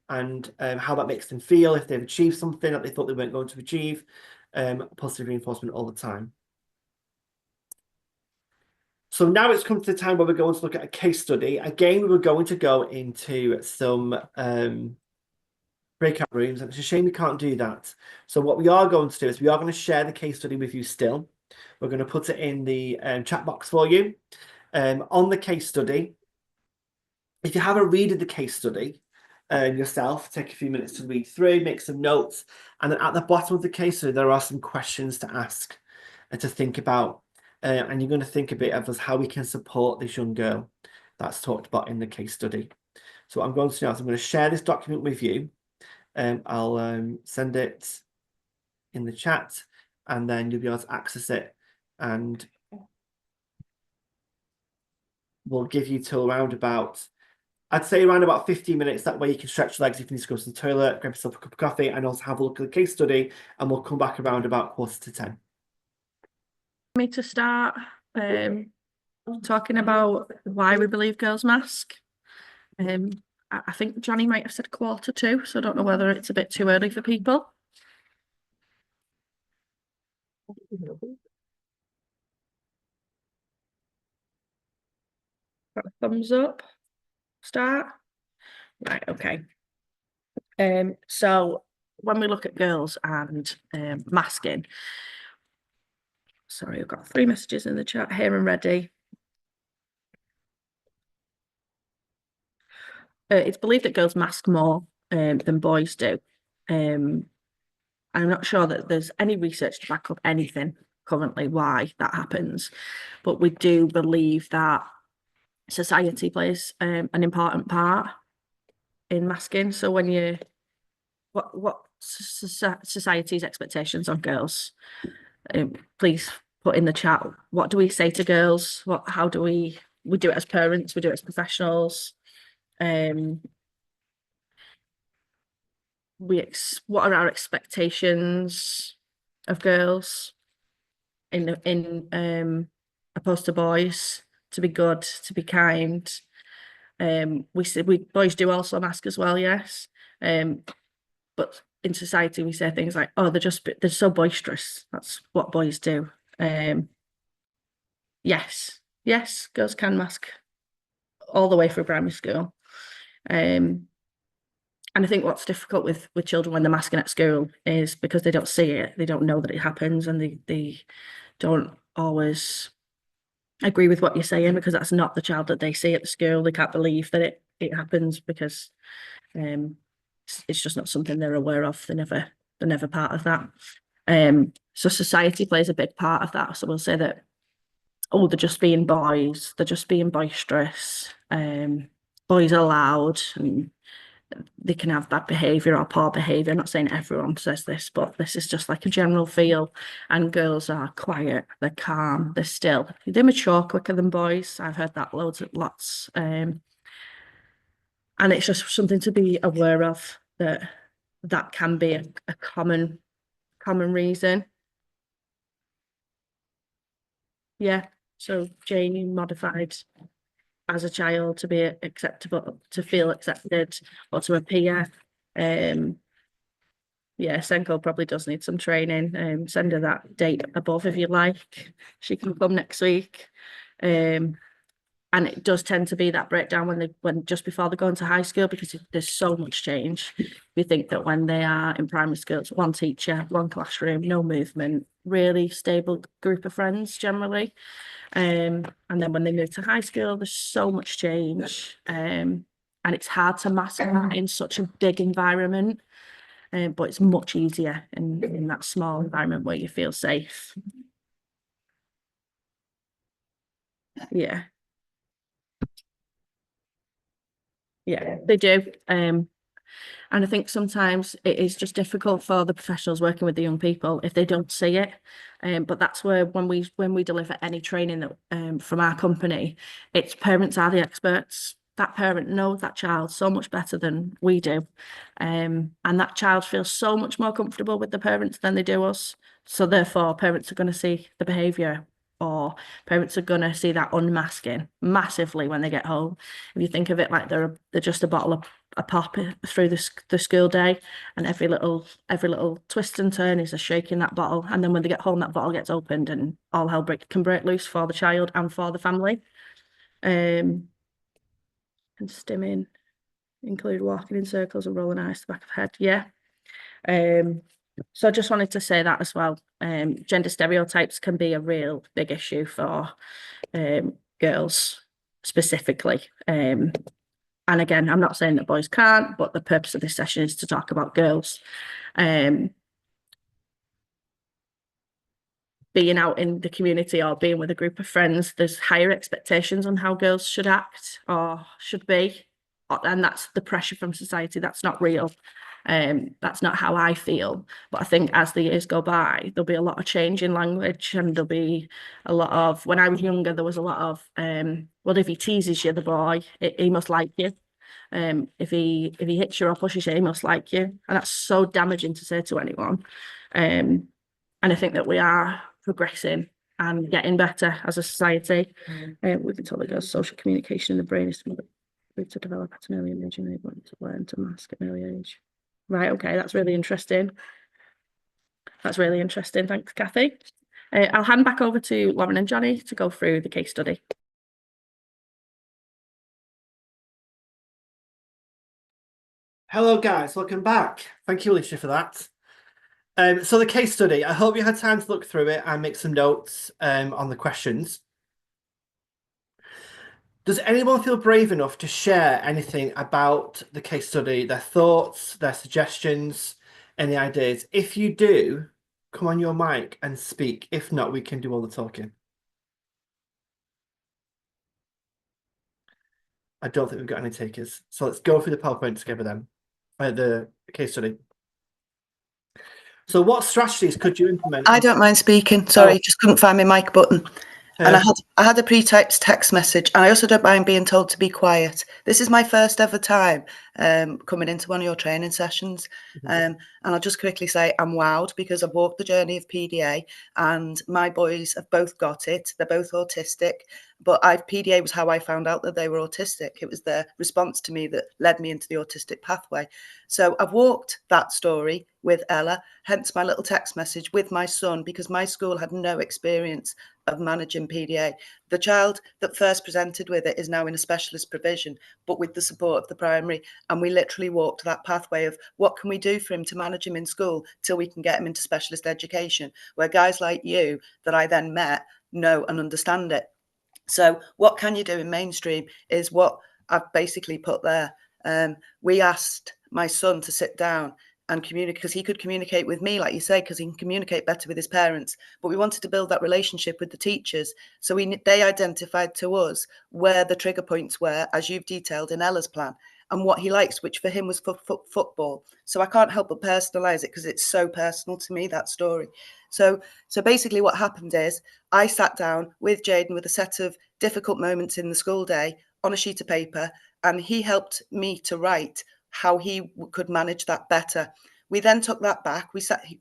how that makes them feel, if they've achieved something that they thought they weren't going to achieve. Positive reinforcement all the time. So now it's come to the time where we're going to look at a case study. Again, we were going to go into some breakout rooms, and it's a shame we can't do that. So what we are going to do is we are going to share the case study with you still. We're going to put it in the chat box for you. On the case study, if you have a read of the case study yourself, take a few minutes to read through, make some notes, and then at the bottom of the case study, there are some questions to ask and to think about. And you're going to think a bit of how we can support this young girl that's talked about in the case study. So what I'm going to do now is I'm going to share this document with you. I'll send it in the chat, and then you'll be able to access it, and we'll give you till around about, I'd say around about 15 minutes. That way you can stretch your legs if you need to go to the toilet, grab yourself a cup of coffee, and also have a look at the case study, and we'll come back around about 9:45. Me to start talking about why we believe girls mask. I think Johnny might have said 1:45, so I don't know whether it's a bit too early for people. Got a thumbs up. Start. Right, okay. So when we look at girls and masking, sorry, I've got 3 messages in the chat here and ready. It's believed that girls mask more than boys do. I'm not sure that there's any research to back up anything currently why that happens, but we do believe that society plays an important part in masking. So when you, what society's expectations on girls? Please put in the chat. What do we say to girls? How do we do it as parents? We do it as professionals. What are our expectations of girls in opposed to boys? To be good, to be kind. Boys do also mask as well, yes. But in society we say things like, oh, they're so boisterous. That's what boys do. Yes, girls can mask all the way through primary school. And I think what's difficult with children when they're masking at school is because they don't see it, they don't know that it happens, and they don't always agree with what you're saying because that's not the child that they see at the school. They can't believe that it happens because it's just not something they're aware of. They're never part of that. So society plays a big part of that. So we'll say that, oh, they're just being boys, they're just being boisterous. Boys are loud and they can have bad behaviour or poor behaviour. I'm not saying everyone says this, but this is just like a general feel. And girls are quiet, they're calm, they're still. They mature quicker than boys. I've heard that lots. And it's just something to be aware of, that can be a common reason. Yeah, so Janie modified as a child to be acceptable, to feel accepted, or to appear. Yeah, Senko probably does need some training. Send her that date above if you like. She can come next week. And it does tend to be that breakdown when just before they go into high school, because there's so much change. We think that when they are in primary school, it's one teacher, one classroom, no movement, really stable group of friends generally. And then when they move to high school, there's so much change. And it's hard to mask that in such a big environment. But it's much easier in that small environment where you feel safe. Yeah. Yeah, they do. And I think sometimes it is just difficult for the professionals working with the young people if they don't see it. But that's where when we deliver any training that from our company, it's parents are the experts. That parent knows that child so much better than we do. And that child feels so much more comfortable with the parents than they do us. So therefore, parents are going to see the behaviour, or parents are going to see that unmasking massively when they get home. If you think of it like they're just a bottle of a pop through the school day, and every little twist and turn is a shake in that bottle, and then when they get home that bottle gets opened and all hell can break loose for the child and for the family. And stimming include walking in circles and rolling eyes to the back of the head. Yeah. So I just wanted to say that as well. Gender stereotypes can be a real big issue for girls specifically. And again, I'm not saying that boys can't, but the purpose of this session is to talk about girls. Being out in the community or being with a group of friends, there's higher expectations on how girls should act or should be. And that's the pressure from society. That's not real. That's not how I feel. But I think as the years go by, there'll be a lot of change in language, and there'll be a lot of, when I was younger, there was a lot of, well, if he teases you, the boy, he must like you. If he hits you or pushes you, he must like you. And that's so damaging to say to anyone. And I think that we are progressing and getting better as a society. We can tell it goes social communication in the brain is to develop at an early age, enabling to learn to mask at an early age. Right, okay, that's really interesting. That's really interesting. Thanks, Kathy. I'll hand back over to Lauren and Johnny to go through the case study. Hello guys, welcome back. Thank you, Alicia, for that. So the case study, I hope you had time to look through it and make some notes on the questions. Does anyone feel brave enough to share anything about the case study, their thoughts, their suggestions, any ideas? If you do, come on your mic and speak. If not, we can do all the talking. I don't think we've got any takers. So let's go through the PowerPoint together then, the case study. So what strategies could you implement? I don't mind speaking. Sorry, just couldn't find my mic button. And I had a pre-typed text message, and I also don't mind being told to be quiet. This is my first ever time coming into one of your training sessions. And I'll just quickly say I'm wowed because I've walked the journey of PDA, and my boys have both got it. They're both autistic, but PDA was how I found out that they were autistic. It was their response to me that led me into the autistic pathway. So I've walked that story with Ella, hence my little text message with my son, because my school had no experience of managing PDA. The child that first presented with it is now in a specialist provision, but with the support of the primary. And we literally walked that pathway of what can we do for him to manage him in school till we can get him into specialist education, where guys like you that I then met know and understand it. So what can you do in mainstream is what I've basically put there. We asked my son to sit down and communicate, because he could communicate with me, like you say, because he can communicate better with his parents. But we wanted to build that relationship with the teachers. So they identified to us where the trigger points were, as you've detailed in Ella's plan, and what he likes, which for him was football. So I can't help but personalize it because it's so personal to me, that story. So basically what happened is I sat down with Jaden with a set of difficult moments in the school day on a sheet of paper, and he helped me to write how he could manage that better. We then took that back.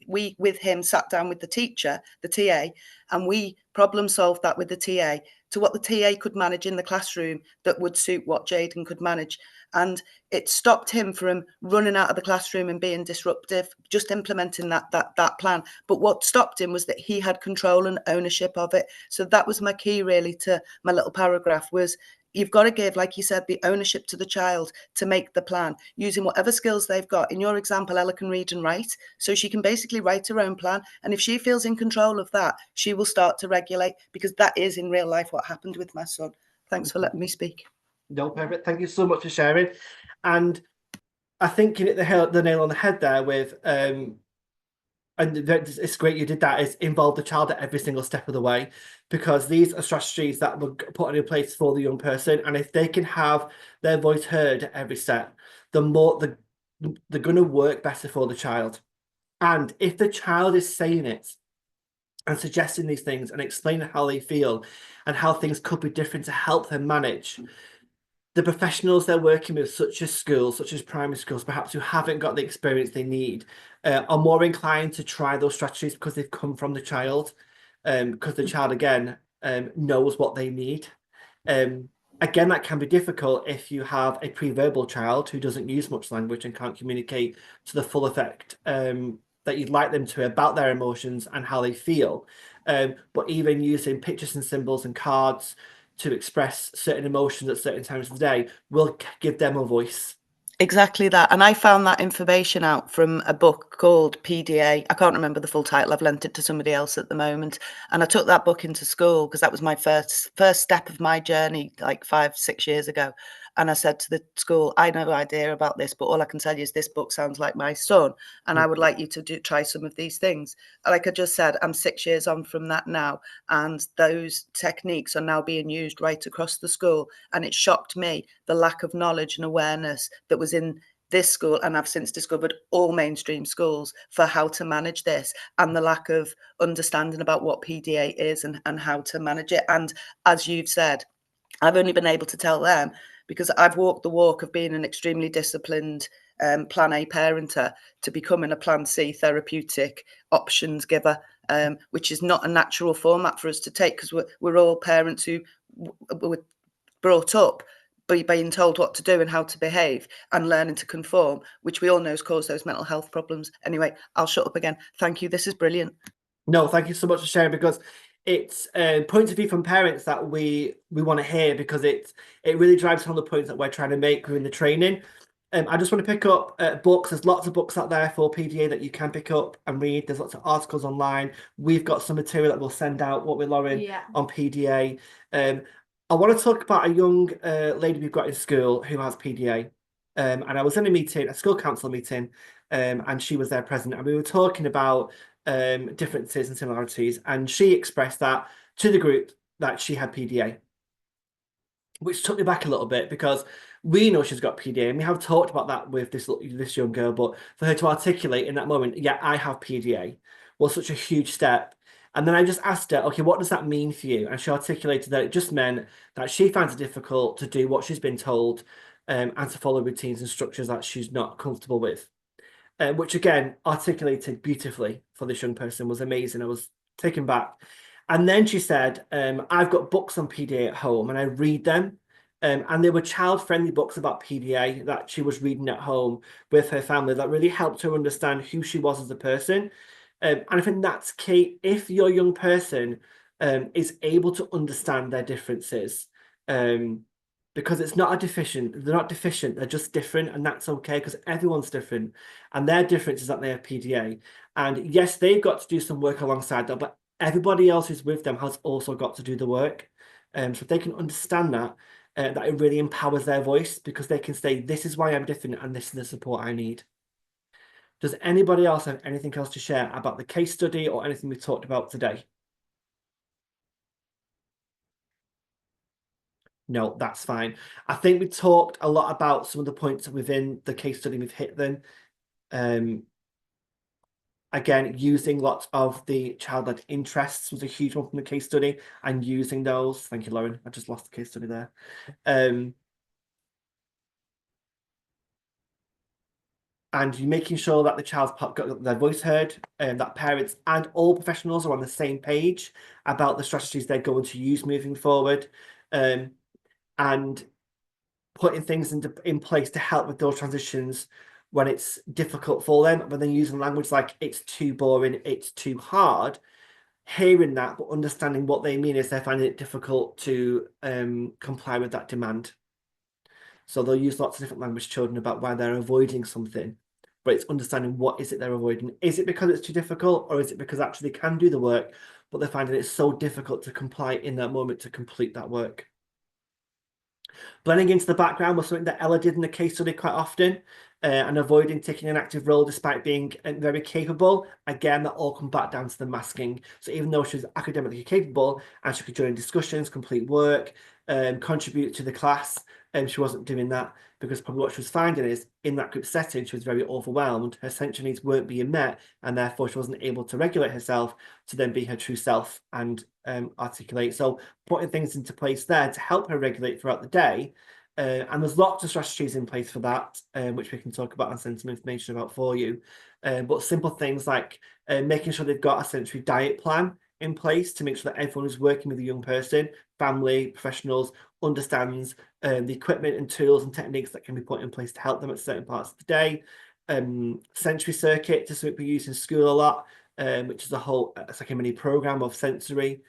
We with him sat down with the teacher, the TA, and we problem solved that with the TA to what the TA could manage in the classroom that would suit what Jaden could manage. And it stopped him from running out of the classroom and being disruptive, just implementing that plan. But what stopped him was that he had control and ownership of it. So that was my key really to my little paragraph, was you've got to give, like you said, the ownership to the child to make the plan using whatever skills they've got. In your example, Ella can read and write, so she can basically write her own plan. And if she feels in control of that, she will start to regulate, because that is in real life what happened with my son. Thanks for letting me speak. No, perfect. Thank you so much for sharing. And I think you hit the nail on the head there with, and it's great you did that, is involve the child at every single step of the way, because these are strategies that were put in place for the young person. And if they can have their voice heard at every step, the more they're going to work better for the child. And if the child is saying it and suggesting these things and explaining how they feel and how things could be different to help them manage, the professionals they're working with, such as schools, such as primary schools, perhaps who haven't got the experience they need, are more inclined to try those strategies because they've come from the child, because the child, again, knows what they need. Again, that can be difficult if you have a pre-verbal child who doesn't use much language and can't communicate to the full effect that you'd like them to about their emotions and how they feel. But even using pictures and symbols and cards to express certain emotions at certain times of the day will give them a voice. Exactly that. And I found that information out from a book called PDA. I can't remember the full title. I've lent it to somebody else at the moment. And I took that book into school because that was my first step of my journey, like 5-6 years ago. And I said to the school, I have no idea about this, but all I can tell you is this book sounds like my son. And I would like you to try some of these things. Like I just said, I'm 6 years on from that now. And those techniques are now being used right across the school. And it shocked me, the lack of knowledge and awareness that was in this school, and I've since discovered all mainstream schools, for how to manage this, and the lack of understanding about what PDA is and how to manage it. And as you've said, I've only been able to tell them because I've walked the walk of being an extremely disciplined Plan A parenter to becoming a Plan C therapeutic options giver, which is not a natural format for us to take, because we're all parents who were brought up by being told what to do and how to behave and learning to conform, which we all know has caused those mental health problems. Anyway, I'll shut up again. Thank you. This is brilliant. No, thank you so much for sharing, because it's points of view from parents that we want to hear, because it really drives home the points that we're trying to make within the training. I just want to pick up books. There's lots of books out there for PDA that you can pick up and read. There's lots of articles online. We've got some material that we'll send out, what with Lauren, on PDA. I want to talk about a young lady we've got in school who has PDA. And I was in a meeting, a school council meeting, and she was there present. And we were talking about differences and similarities. And she expressed that to the group that she had PDA, which took me back a little bit, because we know she's got PDA and we have talked about that with this young girl, but for her to articulate in that moment, yeah, I have PDA, was such a huge step. And then I just asked her, okay, what does that mean for you? And she articulated that it just meant that she finds it difficult to do what she's been told, and to follow routines and structures that she's not comfortable with. Which again, articulated beautifully for this young person, was amazing. I was taken back. And then she said, I've got books on PDA at home and I read them. And they were child-friendly books about PDA that she was reading at home with her family that really helped her understand who she was as a person. And I think that's key. If your young person is able to understand their differences, because they're not deficient, they're just different, and that's okay, because everyone's different. And their difference is that they have PDA. And yes, they've got to do some work alongside that, but everybody else who's with them has also got to do the work. So if they can understand that, that it really empowers their voice, because they can say, this is why I'm different and this is the support I need. Does anybody else have anything else to share about the case study or anything we've talked about today? No, that's fine. I think we talked a lot about some of the points within the case study. We've hit them. Again, using lots of the child-led interests was a huge one from the case study, and using those. Thank you, Lauren. I just lost the case study there. And you're making sure that the child's got their voice heard, and that parents and all professionals are on the same page about the strategies they're going to use moving forward, and putting things in place to help with those transitions when it's difficult for them, but then using language like it's too boring, it's too hard. hearing that, but understanding what they mean is they're finding it difficult to comply with that demand. So they'll use lots of different language children about why they're avoiding something, but it's understanding what is it they're avoiding. Is it because it's too difficult, or is it because actually they can do the work, but they're finding it so difficult to comply in that moment to complete that work? Blending into the background was something that Ella did in the case study quite often, and avoiding taking an active role despite being very capable. Again, that all come back down to the masking. So even though she was academically capable and she could join discussions, complete work, contribute to the class, she wasn't doing that because probably what she was finding is in that group setting, she was very overwhelmed. Her essential needs weren't being met, and therefore she wasn't able to regulate herself to then be her true self and articulate. So putting things into place there to help her regulate throughout the day. And there's lots of strategies in place for that, which we can talk about and send some information about for you. But simple things like making sure they've got a sensory diet plan in place to make sure that everyone who's working with a young person, family, professionals, understands the equipment and tools and techniques that can be put in place to help them at certain parts of the day. Sensory circuit, just something we use in school a lot, which is it's like a mini program of sensory,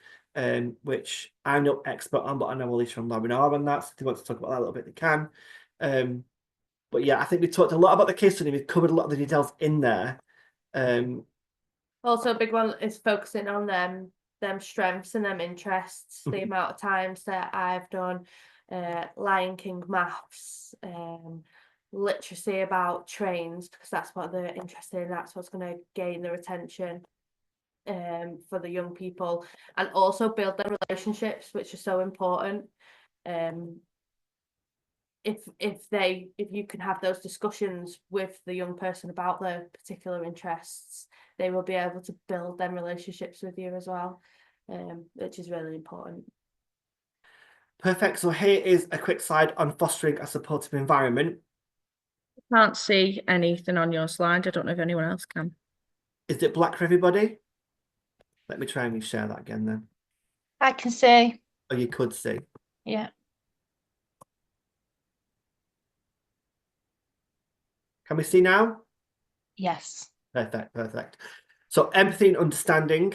which I'm not expert on, but I know Alicia and Lauren are on that. So if they want to talk about that a little bit, they can. But yeah, I think we talked a lot about the case study. We've covered a lot of the details in there. Also, a big one is focusing on them strengths and them interests. The amount of times that I've done Lion King maths, literacy about trains, because that's what they're interested in. That's what's going to gain their attention for the young people, and also build their relationships, which are so important. If you can have those discussions with the young person about their particular interests, they will be able to build them relationships with you as well, which is really important. Perfect. So here is a quick slide on fostering a supportive environment. Can't see anything on your slide. I don't know if anyone else can. Is it black for everybody? Let me try and share that again then. I can see. Oh, you could see. Yeah. Can we see now? Yes. Perfect, perfect. So empathy and understanding,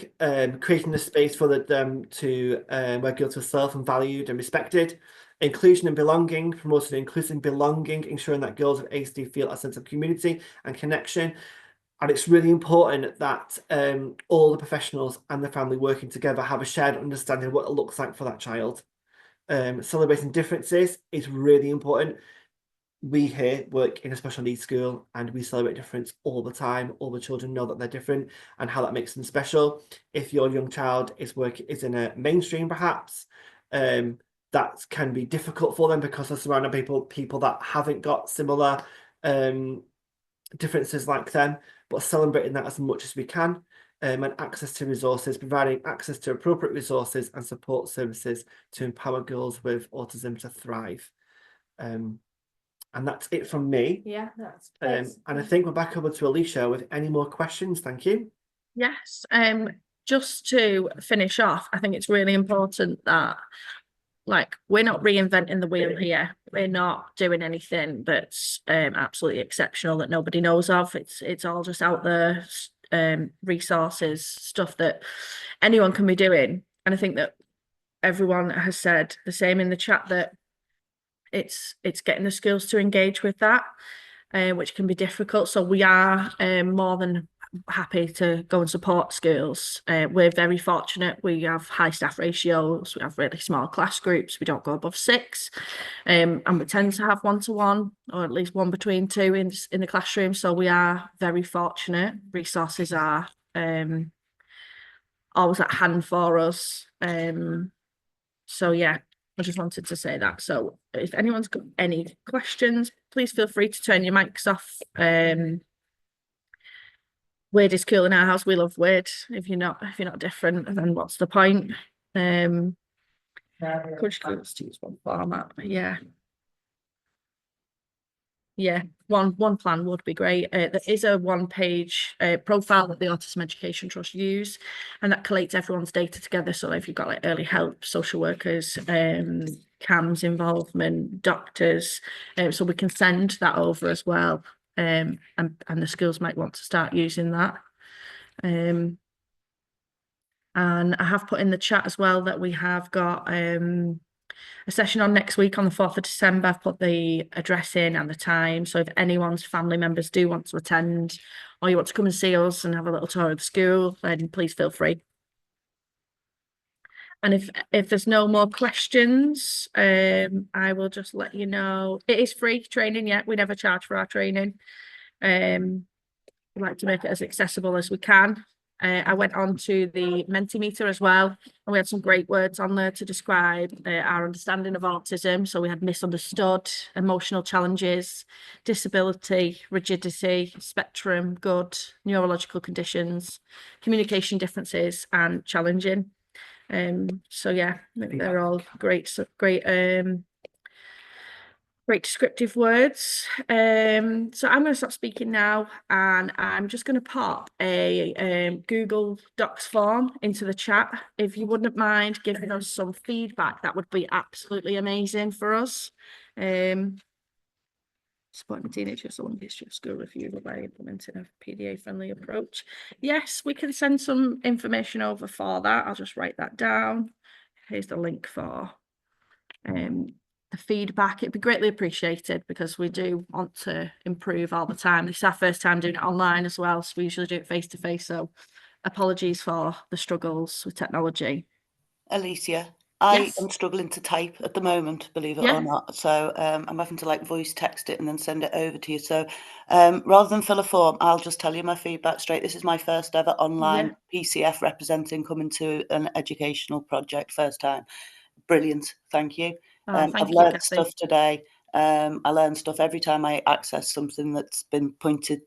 creating the space for them to where girls feel self and valued and respected. Inclusion and belonging, promoting inclusive belonging, ensuring that girls with ASD feel a sense of community and connection. And it's really important that all the professionals and the family working together have a shared understanding of what it looks like for that child. Celebrating differences is really important. We here work in a special needs school and we celebrate difference all the time. All the children know that they're different and how that makes them special. If your young child is in a mainstream, perhaps, that can be difficult for them because they're surrounded by people that haven't got similar differences like them, but celebrating that as much as we can. And access to resources, providing access to appropriate resources and support services to empower girls with autism to thrive. And that's it from me. Yeah, that's and I think we're back over to Alicia with any more questions. Thank you. Yes. Just to finish off, I think it's really important that we're not reinventing the wheel here. We're not doing anything that's absolutely exceptional that nobody knows of. It's all just out there, resources, stuff that anyone can be doing. And I think that everyone has said the same in the chat, that it's getting the schools to engage with that, which can be difficult. So we are more than happy to go and support schools. We're very fortunate. We have high staff ratios. We have really small class groups. We don't go above 6, and we tend to have 1-to-1 or at least 1 between 2 in the classroom. So we are very fortunate. Resources are always at hand for us. So yeah, I just wanted to say that. So if anyone's got any questions, please feel free to turn your mics off. Weird is cool in our house. We love weird. If you're not different, then what's the point? Could just use one format, but yeah. Yeah, one plan would be great. There is a 1-page profile that the Autism Education Trust use, and that collates everyone's data together. So if you've got like early help, social workers, CAMS involvement, doctors, so we can send that over as well. And the schools might want to start using that. And And I have put in the chat as well that we have got a session on next week on the 4th of December. I've put the address in and the time. So if anyone's family members do want to attend, or you want to come and see us and have a little tour of the school, then please feel free. And if there's no more questions, I will just let you know. It is free training, yeah. We never charge for our training. We like to make it as accessible as we can. I went on to the Mentimeter as well, and we had some great words on there to describe our understanding of autism. So we had misunderstood, emotional challenges, disability, rigidity, spectrum, good, neurological conditions, communication differences, and challenging. So yeah, they're all great, great descriptive words. So I'm going to stop speaking now, and I'm just going to pop a Google Docs form into the chat. If you wouldn't mind giving us some feedback, that would be absolutely amazing for us. Supporting teenagers along the history of school review by implementing a PDA friendly approach. Yes, we can send some information over for that. I'll just write that down. Here's the link for the feedback. It'd be greatly appreciated because we do want to improve all the time. This is our first time doing it online as well, so we usually do it face to face. So apologies for the struggles with technology. Alicia, I Yes. am struggling to type at the moment, believe it Yeah. or not. So I'm having to like voice text it and then send it over to you. So rather than fill a form, I'll just tell you my feedback straight. This is my first ever online PCF representing coming to an educational project, first time. Brilliant, thank you. Thank I've you, learned Kathy. stuff today. I learn stuff every time I access something that's been pointed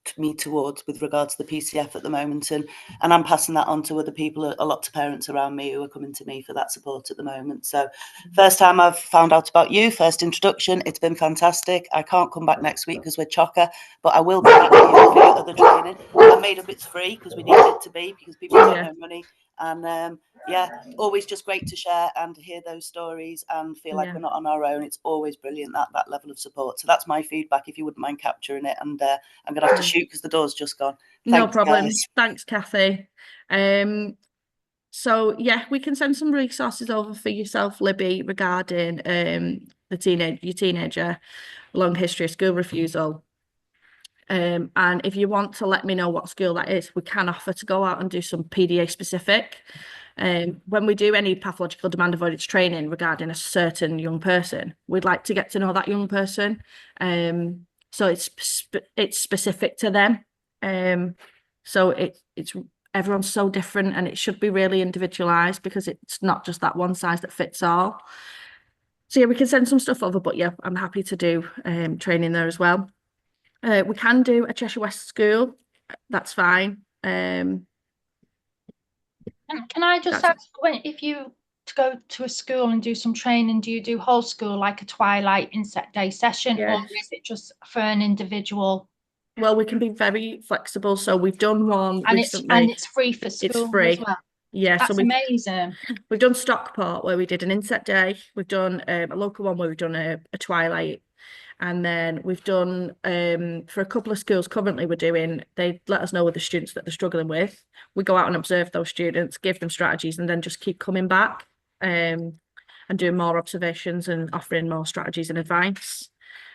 to me towards with regards to the PCF at the moment, and I'm passing that on to other people, a lot to parents around me who are coming to me for that support at the moment. So first time I've found out about you, first introduction, it's been fantastic. I can't come back next week because we're chocker, but I will be back for your other training. I made up it's free because we need it to be, because people have got no money. And yeah, always just great to share and to hear those stories and feel like we're not on our own. It's always brilliant, that level of support. So that's my feedback, if you wouldn't mind capturing it. And I'm gonna have to shoot because the door's just gone. No problem. Guys. Thanks, Kathy. So yeah, we can send some resources over for yourself, Libby, regarding your teenager, long history of school refusal. And if you want to let me know what school that is, we can offer to go out and do some PDA specific. When we do any pathological demand avoidance training regarding a certain young person, we'd like to get to know that young person. So it's specific to them. So it's everyone's so different, and it should be really individualized because it's not just that one size that fits all. So yeah, we can send some stuff over, but yeah, I'm happy to do training there as well. We can do a Cheshire West school. That's fine. Can I just ask, if you to go to a school and do some training, do you do whole school like a twilight inset day session, or is it just for an individual? Well, we can be very flexible. So we've done one and recently. It's free for school. It's free as well. Yeah, that's so amazing. We've done Stockport where we did an inset day. We've done a local one where we've done a twilight. And then we've done for a couple of schools currently they let us know with the students that they're struggling with. We go out and observe those students, give them strategies, and then just keep coming back and doing more observations and offering more strategies and advice.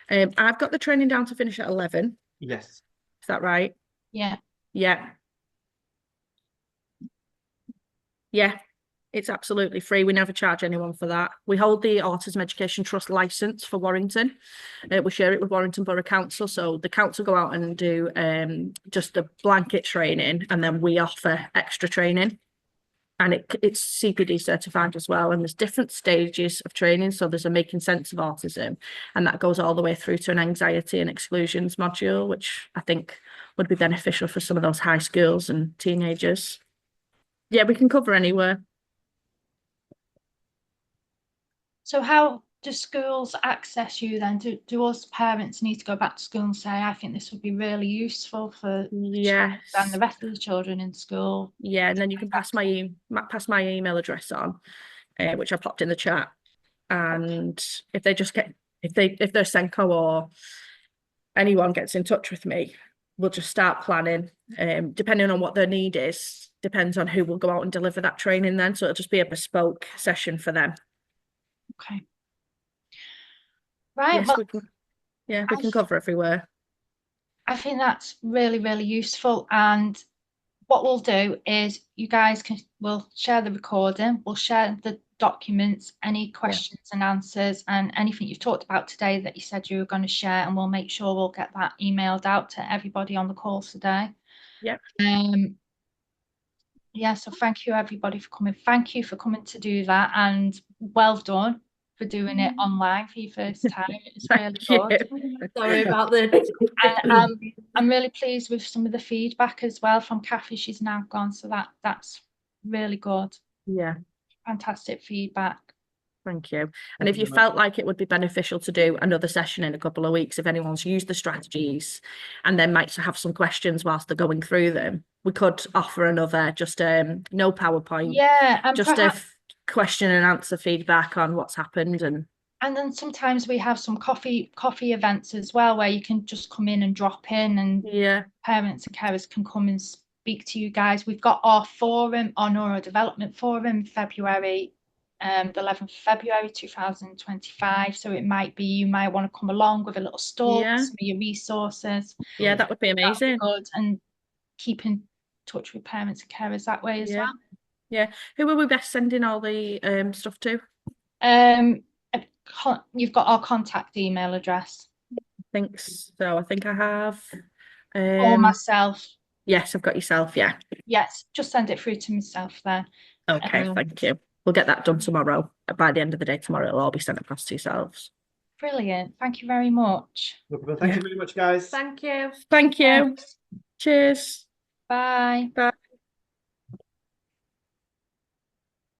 I've got the training down to finish at 11. Yes. Is that right? Yeah. Yeah. Yeah. It's absolutely free. We never charge anyone for that. We hold the Autism Education Trust licence for Warrington. We share it with Warrington Borough Council. So the council go out and do just a blanket training, and then we offer extra training. And it's CPD certified as well. And there's different stages of training. So there's a making sense of autism, and that goes all the way through to an anxiety and exclusions module, which I think would be beneficial for some of those high schools and teenagers. Yeah, we can cover anywhere. So how do schools access you then? Do us parents need to go back to school and say, I think this would be really useful for and the rest of the children in school? Yeah, and then you can pass my email address on, which I popped in the chat. And if they just if they're Senko or anyone gets in touch with me, we'll just start planning, depending on what their need is, depends on who will go out and deliver that training then. So it'll just be a bespoke session for them. Okay. Right. Yes, Well, we can cover everywhere. I think that's really, really useful. And what we'll do is you guys we'll share the recording, we'll share the documents, any questions and answers, and anything you've talked about today that you said you were going to share, and we'll make sure we'll get that emailed out to everybody on the call today. Yep. Yeah, so thank you everybody for coming. Thank you for coming to do that, and well done for doing it online for your first time. It's really good. Sorry about this. And I'm really pleased with some of the feedback as well from Kathy. She's now gone, so that's really good. Yeah. Fantastic feedback. Thank you. And if you felt like it would be beneficial to do another session in a couple of weeks, if anyone's used the strategies and then might have some questions whilst they're going through them, we could offer another, just no PowerPoint. Yeah, and just a question and answer feedback on what's happened. And then sometimes we have some coffee events as well, where you can just come in and drop in, and parents and carers can come and speak to you guys. We've got our forum, our neurodevelopment forum, February, the 11th of February 2025. So it might be you might want to come along with a little stall, some of your resources. Yeah, that would be amazing. Good, and keep in touch with parents and carers that way as well. Yeah. Who are we best sending all the stuff to? You've got our contact email address. I think so. I think I have. Or myself. Yes, I've got yourself. Yeah. Yes, just send it through to myself then. Okay, thank you. We'll get that done tomorrow. By the end of the day tomorrow, it'll all be sent across to yourselves. Brilliant. Thank you very much. Thank you very much, guys. Thank you. Thank you. Thanks. Cheers. Bye. Bye.